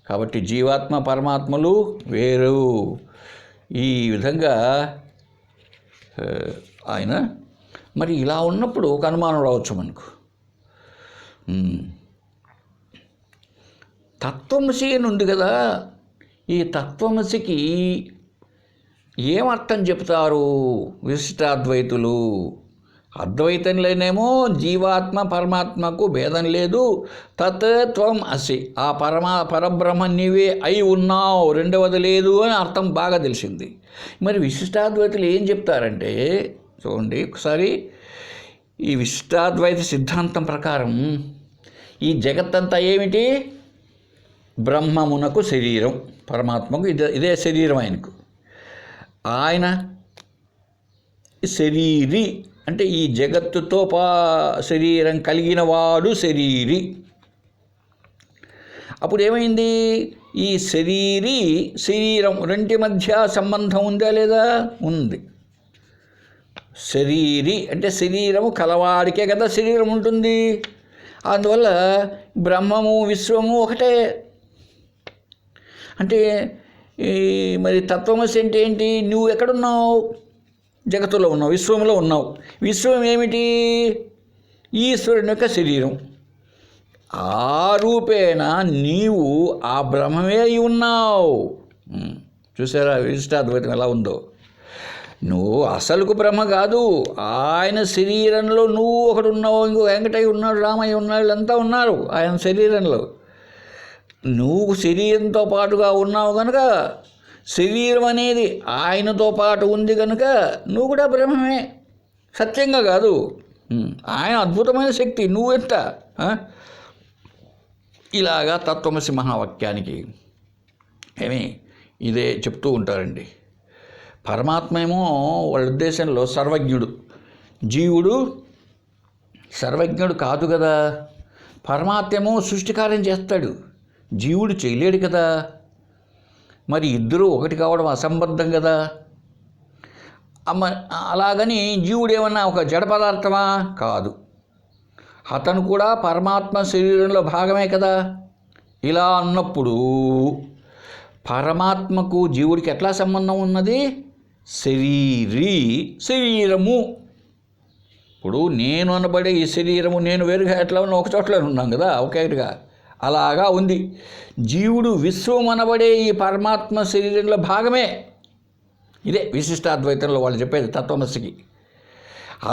కాబట్టి జీవాత్మ పరమాత్మలు వేరు. ఈ విధంగా ఆయన మరి ఇలా ఉన్నప్పుడు ఒక అనుమానం రావచ్చు మనకు. తత్వమసి అని ఉంది కదా, ఈ తత్వమసికి ఏమర్థం చెప్తారు విశిష్టాద్వైతులు? అద్వైతంలోనేమో జీవాత్మ పరమాత్మకు భేదం లేదు, తత్వం అసి, ఆ పరబ్రహ్మ నీవే అయి ఉన్నావు, రెండవది లేదు అని అర్థం బాగా తెలిసింది. మరి విశిష్టాద్వైతులు ఏం చెప్తారంటే చూడండి ఒకసారి. ఈ విశిష్టాద్వైత సిద్ధాంతం ప్రకారం ఈ జగత్తంతా ఏమిటి? బ్రహ్మమునకు శరీరం, పరమాత్మకు ఇదే శరీరం. ఆయన శరీరి అంటే ఈ జగత్తుతో శరీరం కలిగిన వాడు శరీరి. అప్పుడు ఏమైంది? ఈ శరీరం రెంటి మధ్య సంబంధం ఉందా లేదా? ఉంది. శరీరి అంటే శరీరము కలవాడికే కదా శరీరం ఉంటుంది. అందువల్ల బ్రహ్మము విశ్వము ఒకటే. అంటే మరి తత్వమసి అంటే ఏంటి? నువ్వు ఎక్కడున్నావు? జగత్తులో ఉన్నావు, విశ్వంలో ఉన్నావు. విశ్వం ఏమిటి? ఈశ్వరుని యొక్క శరీరం. ఆ రూపేణ నీవు ఆ బ్రహ్మమే అయి ఉన్నావు. చూసారా విశిష్టాద్వైతం ఎలా ఉందో? నువ్వు అసలుకు బ్రహ్మ కాదు, ఆయన శరీరంలో నువ్వు ఒకడు ఉన్నావు, ఇంకో వెంకటయ్య ఉన్నాడు, రామయ్య ఉన్నాడు, వీళ్ళంతా ఉన్నారు ఆయన శరీరంలో. నువ్వు శరీరంతో పాటుగా ఉన్నావు కనుక, శరీరం అనేది ఆయనతో పాటు ఉంది కనుక నువ్వు కూడా బ్రహ్మమే, సత్యంగా కాదు. ఆయన అద్భుతమైన శక్తి, నువ్వెంత. ఇలాగా తత్వమసి మహావాక్యానికి ఇదే చెప్తూ ఉంటారండి. పరమాత్మ ఏమో వాళ్ళ ఉద్దేశంలో సర్వజ్ఞుడు, జీవుడు సర్వజ్ఞుడు కాదు కదా. పరమాత్మ ఏమో సృష్టికార్యం చేస్తాడు, జీవుడు చేయలేడు కదా. మరి ఇద్దరూ ఒకటి కావడం అసంబద్ధం కదా. అలాగని జీవుడు ఏమన్నా ఒక జడ పదార్థమా? కాదు, అతను కూడా పరమాత్మ శరీరంలో భాగమే కదా. ఇలా అన్నప్పుడు పరమాత్మకు జీవుడికి ఎట్లా సంబంధం ఉన్నది? శరీరము. ఇప్పుడు నేను అనబడే ఈ శరీరము నేను వేరుగా ఎట్లా ఉన్నా ఒక చోట్ల ఉన్నాం కదా ఒకేటిగా, అలాగా ఉంది. జీవుడు విశ్వం అనబడే ఈ పరమాత్మ శరీరంలో భాగమే. ఇదే విశిష్టాద్వైతంలో వాళ్ళు చెప్పేది తత్వమసికి.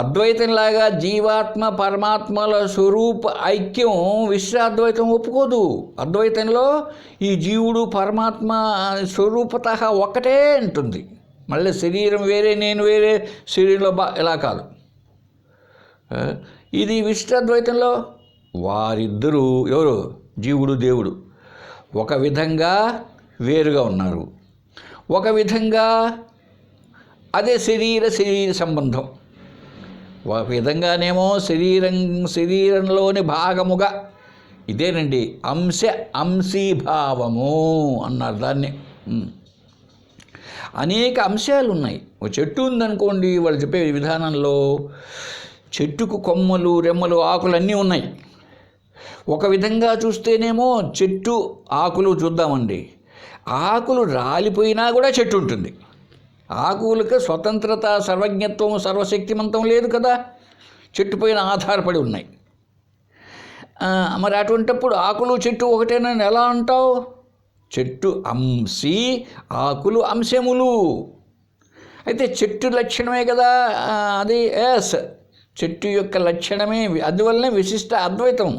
అద్వైతంలాగా జీవాత్మ పరమాత్మల స్వరూప ఐక్యం విశిష్టాద్వైతం ఒప్పుకోదు. అద్వైతంలో ఈ జీవుడు పరమాత్మ స్వరూపత ఒక్కటే ఉంటుంది. మళ్ళీ శరీరం వేరే నేను వేరే శరీరంలో ఇలా కాదు. ఇది విశిష్టాద్వైతంలో వారిద్దరూ ఎవరు, జీవుడు దేవుడు ఒక విధంగా వేరుగా ఉన్నారు, ఒక విధంగా అదే శరీర సంబంధం. ఒక విధంగానేమో శరీరంలోని భాగముగా, ఇదేనండి అంశీభావము అన్నారు దాన్ని. అనేక అంశాలు ఉన్నాయి. ఒక చెట్టు ఉందనుకోండి, వాళ్ళు చెప్పే విధానంలో చెట్టుకు కొమ్మలు రెమ్మలు ఆకులు అన్నీ ఉన్నాయి. ఒక విధంగా చూస్తేనేమో చెట్టు ఆకులు చూద్దామండి, ఆకులు రాలిపోయినా కూడా చెట్టు ఉంటుంది. ఆకులకు స్వతంత్రత, సర్వజ్ఞత్వం, సర్వశక్తిమంతం లేదు కదా, చెట్టు పైన ఆధారపడి ఉన్నాయి. మరి అటువంటిప్పుడు ఆకులు చెట్టు ఒకటేనని ఎలా అంటావు? చెట్టు అంశి, ఆకులు అంశములు. అయితే చెట్టు లక్షణమే కదా అది. చెట్టు యొక్క లక్షణమే, అందువల్లనే విశిష్ట అద్వైతం.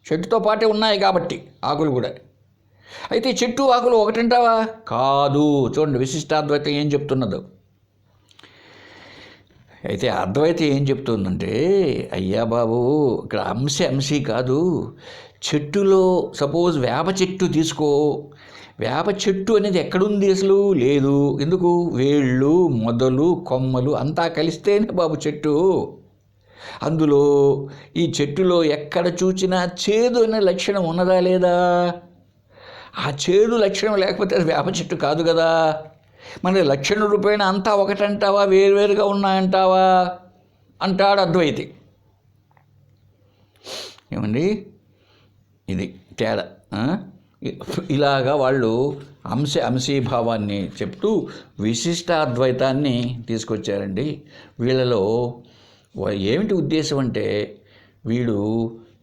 చెట్టుతో పాటే ఉన్నాయి కాబట్టి ఆకులు కూడా. అయితే చెట్టు ఆకులు ఒకటంటావా? కాదు. చూడండి విశిష్టాద్వైతం ఏం చెప్తున్నదో. అయితే అద్వైతం ఏం చెప్తుందంటే, అయ్యా బాబు ఇక్కడ అంశీ కాదు. చెట్టులో సపోజ్ వేప చెట్టు తీసుకో, వేప చెట్టు అనేది ఎక్కడుంది అసలు? లేదు. ఎందుకు? వేళ్ళు, మొదలు, కొమ్మలు అంతా కలిస్తేనే బాబు చెట్టు. అందులో ఈ చెట్టులో ఎక్కడ చూసినా చేదు అనే లక్షణం ఉన్నదా లేదా? ఆ చేదు లక్షణం లేకపోతే అది వేప చెట్టు కాదు కదా. మరి లక్షణ రూపేణ అంతా ఒకటంటావా, వేరువేరుగా ఉన్నాయంటావా అంటాడు అద్వైతి. ఏమండి ఇది తేడా. ఇలాగా వాళ్ళు అంశీభావాన్ని చెప్తూ విశిష్టాద్వైతాన్ని తీసుకొచ్చారండి. వీళ్ళలో ఏమిటి ఉద్దేశం అంటే, వీడు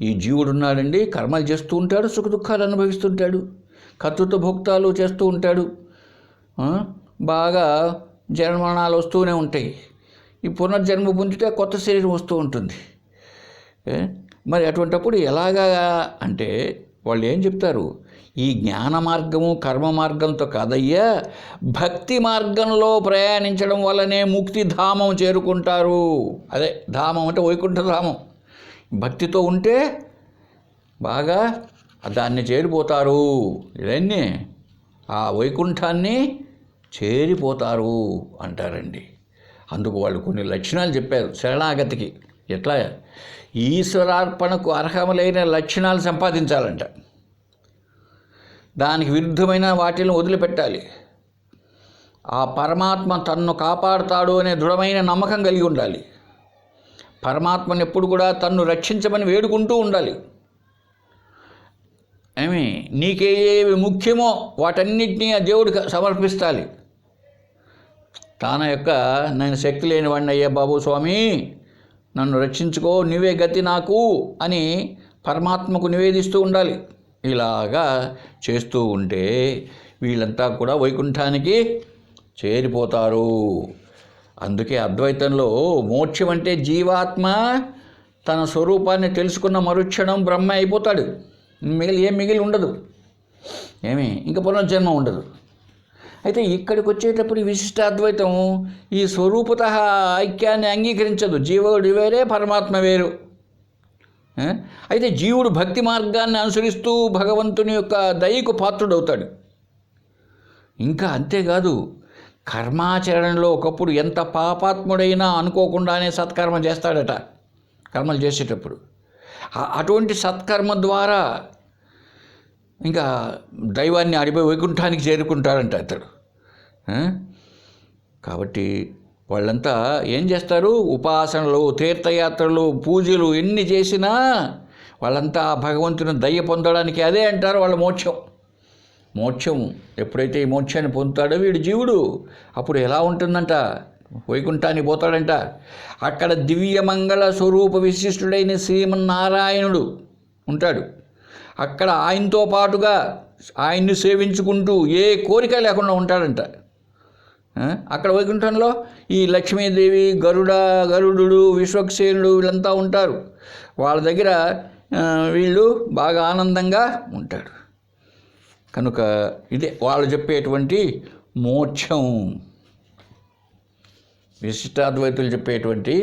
ఈ జీవుడు ఉన్నాడండి, కర్మలు చేస్తూ ఉంటాడు, సుఖ దుఃఖాలు అనుభవిస్తుంటాడు, కర్తృత్వ భోక్తాలు చేస్తూ ఉంటాడు, బాగా జన్మరణాలు వస్తూనే ఉంటాయి. ఈ పునర్జన్మ పొందితే కొత్త శరీరం వస్తూ ఉంటుంది. మరి అటువంటప్పుడు ఎలాగా అంటే వాళ్ళు ఏం చెప్తారు, ఈ జ్ఞాన మార్గము కర్మ మార్గంతో కాదయ్యా, భక్తి మార్గంలో ప్రయాణించడం వల్లనే ముక్తి ధామం చేరుకుంటారు. అదే ధామం అంటే వైకుంఠ ధామం. భక్తితో ఉంటే బాగా దాన్ని చేరిపోతారు. ఇవన్నీ ఆ వైకుంఠాన్ని చేరిపోతారు అంటారండి. అందుకు వాళ్ళు కొన్ని లక్షణాలు చెప్పారు శరణాగతికి. ఎట్లా? ఈశ్వరార్పణకు అర్హములైన లక్షణాలు సంపాదించాలంట. దానికి విరుద్ధమైన వాటిని వదిలిపెట్టాలి. ఆ పరమాత్మ తన్ను కాపాడుతాడు అనే దృఢమైన నమ్మకం కలిగి ఉండాలి. పరమాత్మను ఎప్పుడు కూడా తన్ను రక్షించమని వేడుకుంటూ ఉండాలి. నీకేవి ముఖ్యమో వాటన్నిటినీ ఆ దేవుడికి సమర్పిస్తాలి. నేను శక్తి లేని వాడిని అయ్యా బాబు స్వామి, నన్ను రక్షించుకో, నువ్వే గతి నాకు అని పరమాత్మకు నివేదిస్తూ ఉండాలి. ఇలాగా చేస్తూ ఉంటే వీళ్ళంతా కూడా వైకుంఠానికి చేరిపోతారు. అందుకే అద్వైతంలో మోక్షం అంటే జీవాత్మ తన స్వరూపాన్ని తెలుసుకున్న మరుక్షణం బ్రహ్మ అయిపోతాడు. ఏం మిగిలి ఉండదు, ఇంకా పునర్జన్మ ఉండదు. అయితే ఇక్కడికి వచ్చేటప్పుడు విశిష్టాద్వైతం ఈ స్వరూపత ఐక్యాన్ని అంగీకరించదు. జీవుడు వేరే, పరమాత్మ వేరు. అయితే జీవుడు భక్తి మార్గాన్ని అనుసరిస్తూ భగవంతుని యొక్క దయకు పాత్రుడవుతాడు. ఇంకా అంతేకాదు, కర్మాచరణలో ఒకప్పుడు ఎంత పాపాత్ముడైనా అనుకోకుండానే సత్కర్మ చేస్తాడట. కర్మలు చేసేటప్పుడు అటువంటి సత్కర్మ ద్వారా ఇంకా దైవాన్ని అడిపోయి వైకుంఠానికి చేరుకుంటాడంట అతడు. కాబట్టి వాళ్ళంతా ఏం చేస్తారు? ఉపాసనలు, తీర్థయాత్రలు, పూజలు ఎన్ని చేసినా వాళ్ళంతా భగవంతుని దయ పొందడానికి అదే అంటారు వాళ్ళ మోక్షం. ఎప్పుడైతే ఈ మోక్షాన్ని పొందుతాడో వీడు జీవుడు, అప్పుడు ఎలా ఉంటుందంట? వైకుంఠానికి పోతాడంట. అక్కడ దివ్యమంగళ స్వరూప విశిష్టుడైన శ్రీమన్నారాయణుడు ఉంటాడు. అక్కడ ఆయనతో పాటుగా ఆయన్ని సేవించుకుంటూ ఏ కోరిక లేకుండా ఉంటాడంట. అక్కడ వైకుంఠంలో ఈ లక్ష్మీదేవి, గరుడు, విశ్వక్సేనుడు వీళ్ళంతా ఉంటారు. వాళ్ళ దగ్గర వీళ్ళు బాగా ఆనందంగా ఉంటాడు. కనుక ఇదే వాళ్ళు చెప్పేటువంటి మోక్షం, విశిష్టాద్వైతులు చెప్పేటువంటి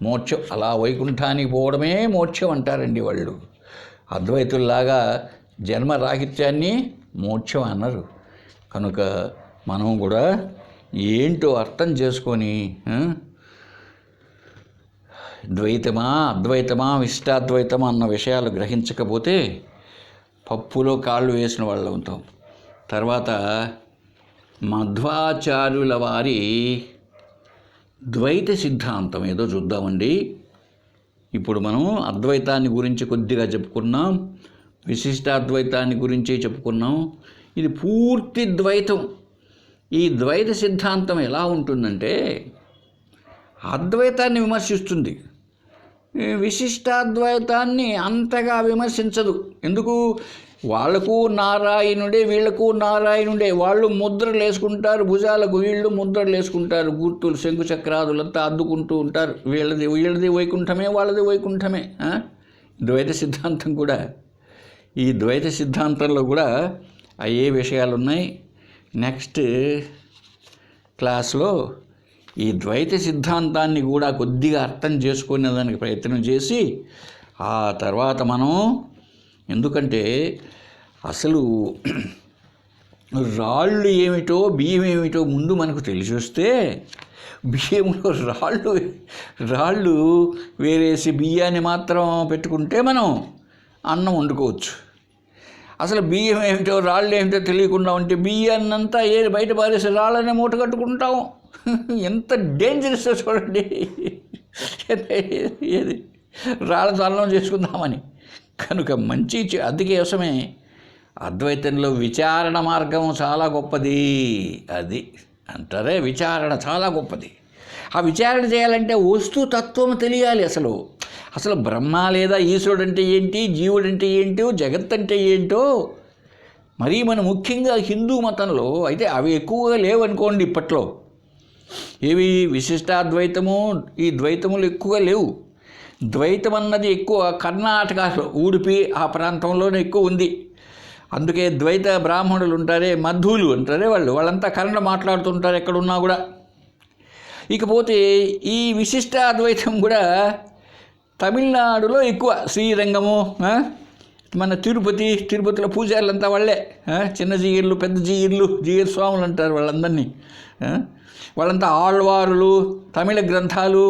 మోక్షం. అలా వైకుంఠానికి పోవడమే మోక్షం అంటారండి వాళ్ళు. అద్వైతుల్లాగా జన్మరాహిత్యాన్ని మోక్షం అన్నారు. కనుక మనం కూడా ఏంటో అర్థం చేసుకొని ద్వైతమా అద్వైతమా విశిష్టాద్వైతమా అన్న విషయాలు గ్రహించకపోతే పప్పులో కాళ్ళు వేసిన వాళ్ళు అవుతాం. తర్వాత మధ్వాచార్యుల వారి ద్వైత సిద్ధాంతం ఏదో చూద్దామండి. ఇప్పుడు మనం అద్వైతాన్ని గురించి కొద్దిగా చెప్పుకున్నాం, విశిష్టాద్వైతాన్ని గురించి చెప్పుకున్నాం. ఇది పూర్తి ద్వైతం. ఈ ద్వైత సిద్ధాంతం ఎలా ఉంటుందంటే అద్వైతాన్ని విమర్శిస్తుంది, విశిష్టాద్వైతాన్ని అంతగా విమర్శించదు. ఎందుకు? వాళ్లకు నారాయణుడే, వీళ్లకు నారాయణుడే. వాళ్ళు ముద్రలు వేసుకుంటారు భుజాలకు, వీళ్ళు ముద్రలు వేసుకుంటారు, గుర్తులు శంకు చక్రాదులంతా అద్దుకుంటూ ఉంటారు. వీళ్ళది వైకుంఠమే, వాళ్ళది వైకుంఠమే. ద్వైత సిద్ధాంతం కూడా, ఈ ద్వైత సిద్ధాంతంలో కూడా అయ్యే విషయాలు ఉన్నాయి. నెక్స్ట్ క్లాస్లో ఈ ద్వైత సిద్ధాంతాన్ని కూడా కొద్దిగా అర్థం చేసుకునే దానికి ప్రయత్నం చేసి ఆ తర్వాత మనం, ఎందుకంటే అసలు రాళ్ళు ఏమిటో బియ్యం ఏమిటో ముందు మనకు తెలిసి వస్తే బియ్యంలో రాళ్ళు వేరేసి బియ్యాన్ని మాత్రం పెట్టుకుంటే మనం అన్నం వండుకోవచ్చు. అసలు బియ్యం ఏమిటో రాళ్ళు ఏమిటో తెలియకుండా ఉంటే బియ్యాన్నంతా బయట పారేసి రాళ్ళనే మూట కట్టుకుంటాం. ఎంత డేంజరస్ చూడండి. ఏది రాళ్ళతో అన్నం చేసుకుందామని. కనుక మంచి అందుకోసమే అద్వైతంలో విచారణ మార్గం చాలా గొప్పది. అది అంటారే, విచారణ చాలా గొప్పది. ఆ విచారణ చేయాలంటే వస్తుతత్వం తెలియాలి. అసలు బ్రహ్మ లేదా ఈశ్వరుడు అంటే ఏంటి, జీవుడు అంటే ఏంటో, జగత్ అంటే ఏంటో. మరీ మనం ముఖ్యంగా హిందూ మతంలో అయితే అవి ఎక్కువగా లేవనుకోండి ఇప్పట్లో. ఏవి విశిష్టాద్వైతము, ఈ ద్వైతములు ఎక్కువగా లేవు. ద్వైతం అన్నది ఎక్కువ కర్ణాటకలో, ఉడిపి ఆ ప్రాంతంలోనే ఎక్కువ ఉంది. అందుకే ద్వైత బ్రాహ్మణులు ఉంటారే, మధ్వులు అంటారే, వాళ్ళంతా కన్నడ మాట్లాడుతుంటారు ఎక్కడున్నా కూడా. ఇకపోతే ఈ విశిష్టాద్వైతం కూడా తమిళనాడులో ఎక్కువ. శ్రీరంగము, మన తిరుపతిలో పూజారులంతా వాళ్ళే. చిన్న జీయర్లు, పెద్ద జీయర్ స్వాములు అంటారు వాళ్ళందరినీ. వాళ్ళంతా ఆళ్వారులు, తమిళ గ్రంథాలు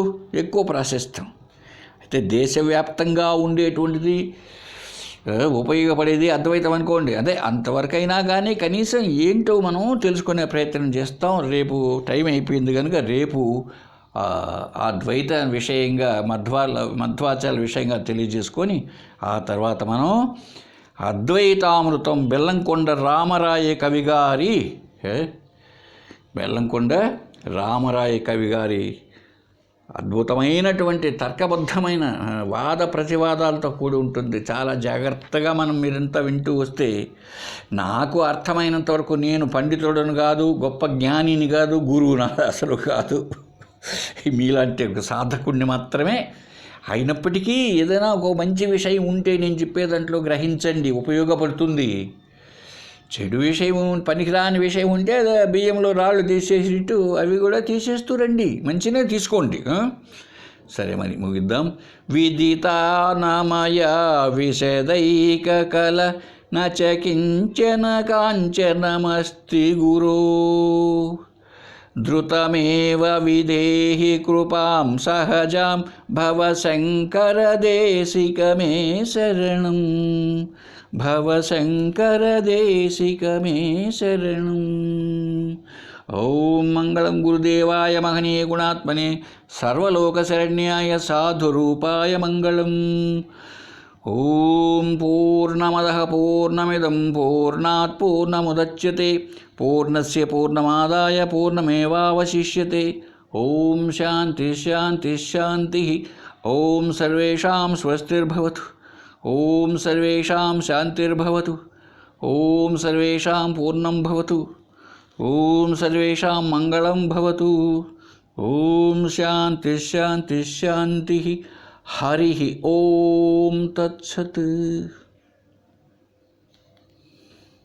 ఎక్కువ ప్రాశస్త్యం. అయితే దేశవ్యాప్తంగా ఉండేటువంటిది ఉపయోగపడేది అద్వైతం అనుకోండి. అదే అంతవరకైనా కానీ కనీసం ఏంటో మనం తెలుసుకునే ప్రయత్నం చేస్తాం. రేపు టైం అయిపోయింది కనుక రేపు ఆ ద్వైత విషయంగా మధ్వాచార్య విషయంగా తెలియజేసుకొని ఆ తర్వాత మనం అద్వైతామృతం బెల్లంకొండ రామరాయ కవి గారి అద్భుతమైనటువంటి తర్కబద్ధమైన వాద ప్రతివాదాలతో కూడి ఉంటుంది. చాలా జాగ్రత్తగా మీరంతా వింటూ వస్తే, నాకు అర్థమైనంత వరకు, నేను పండితుడను కాదు, గొప్ప జ్ఞానిని కాదు, గురువుని అసలు కాదు, మీలాంటి ఒక సాధకుడిని మాత్రమే. అయినప్పటికీ ఏదైనా ఒక మంచి విషయం ఉంటే నేను చెప్పే దాంట్లో గ్రహించండి, ఉపయోగపడుతుంది. చెడు విషయం, పనికిరాని విషయం ఉంటే బియ్యంలో రాళ్ళు తీసేసిట్టు అవి కూడా తీసేస్తూ రండి, మంచినే తీసుకోండి. సరే, మరి ముగిద్దాం. విదితానమయ విశదైక కల నచకించన కాంచనమస్తి గురో ధృతమేవ విదేహి కృపాం సహజాం భవశంకరదేశికమే శరణం భవశంకరదేశికమే శరణం. ఓం మంగళం గురుదేవాయ మహనీయ గుణాత్మనే సర్వలోకశరణ్యాయ సాధురూపాయ మంగళం. ఓం పూర్ణమదః పూర్ణమిదం పూర్ణాత్ పూర్ణముదచ్యతే పూర్ణస్య పూర్ణమాదాయ పూర్ణమేవావశిష్యతే. ఓం శాంతి శాంతి శాంతి. ఓం సర్వేషాం స్వస్తిర్భవతు. ఓం సర్వేషాం శాంతిర్భవతు. ఓం సర్వేషాం పూర్ణం భవతు. ఓం సర్వేషాం మంగళం భవతు. ఓం శాంతి శాంతి శాంతి. హరి ఓం తత్సత్.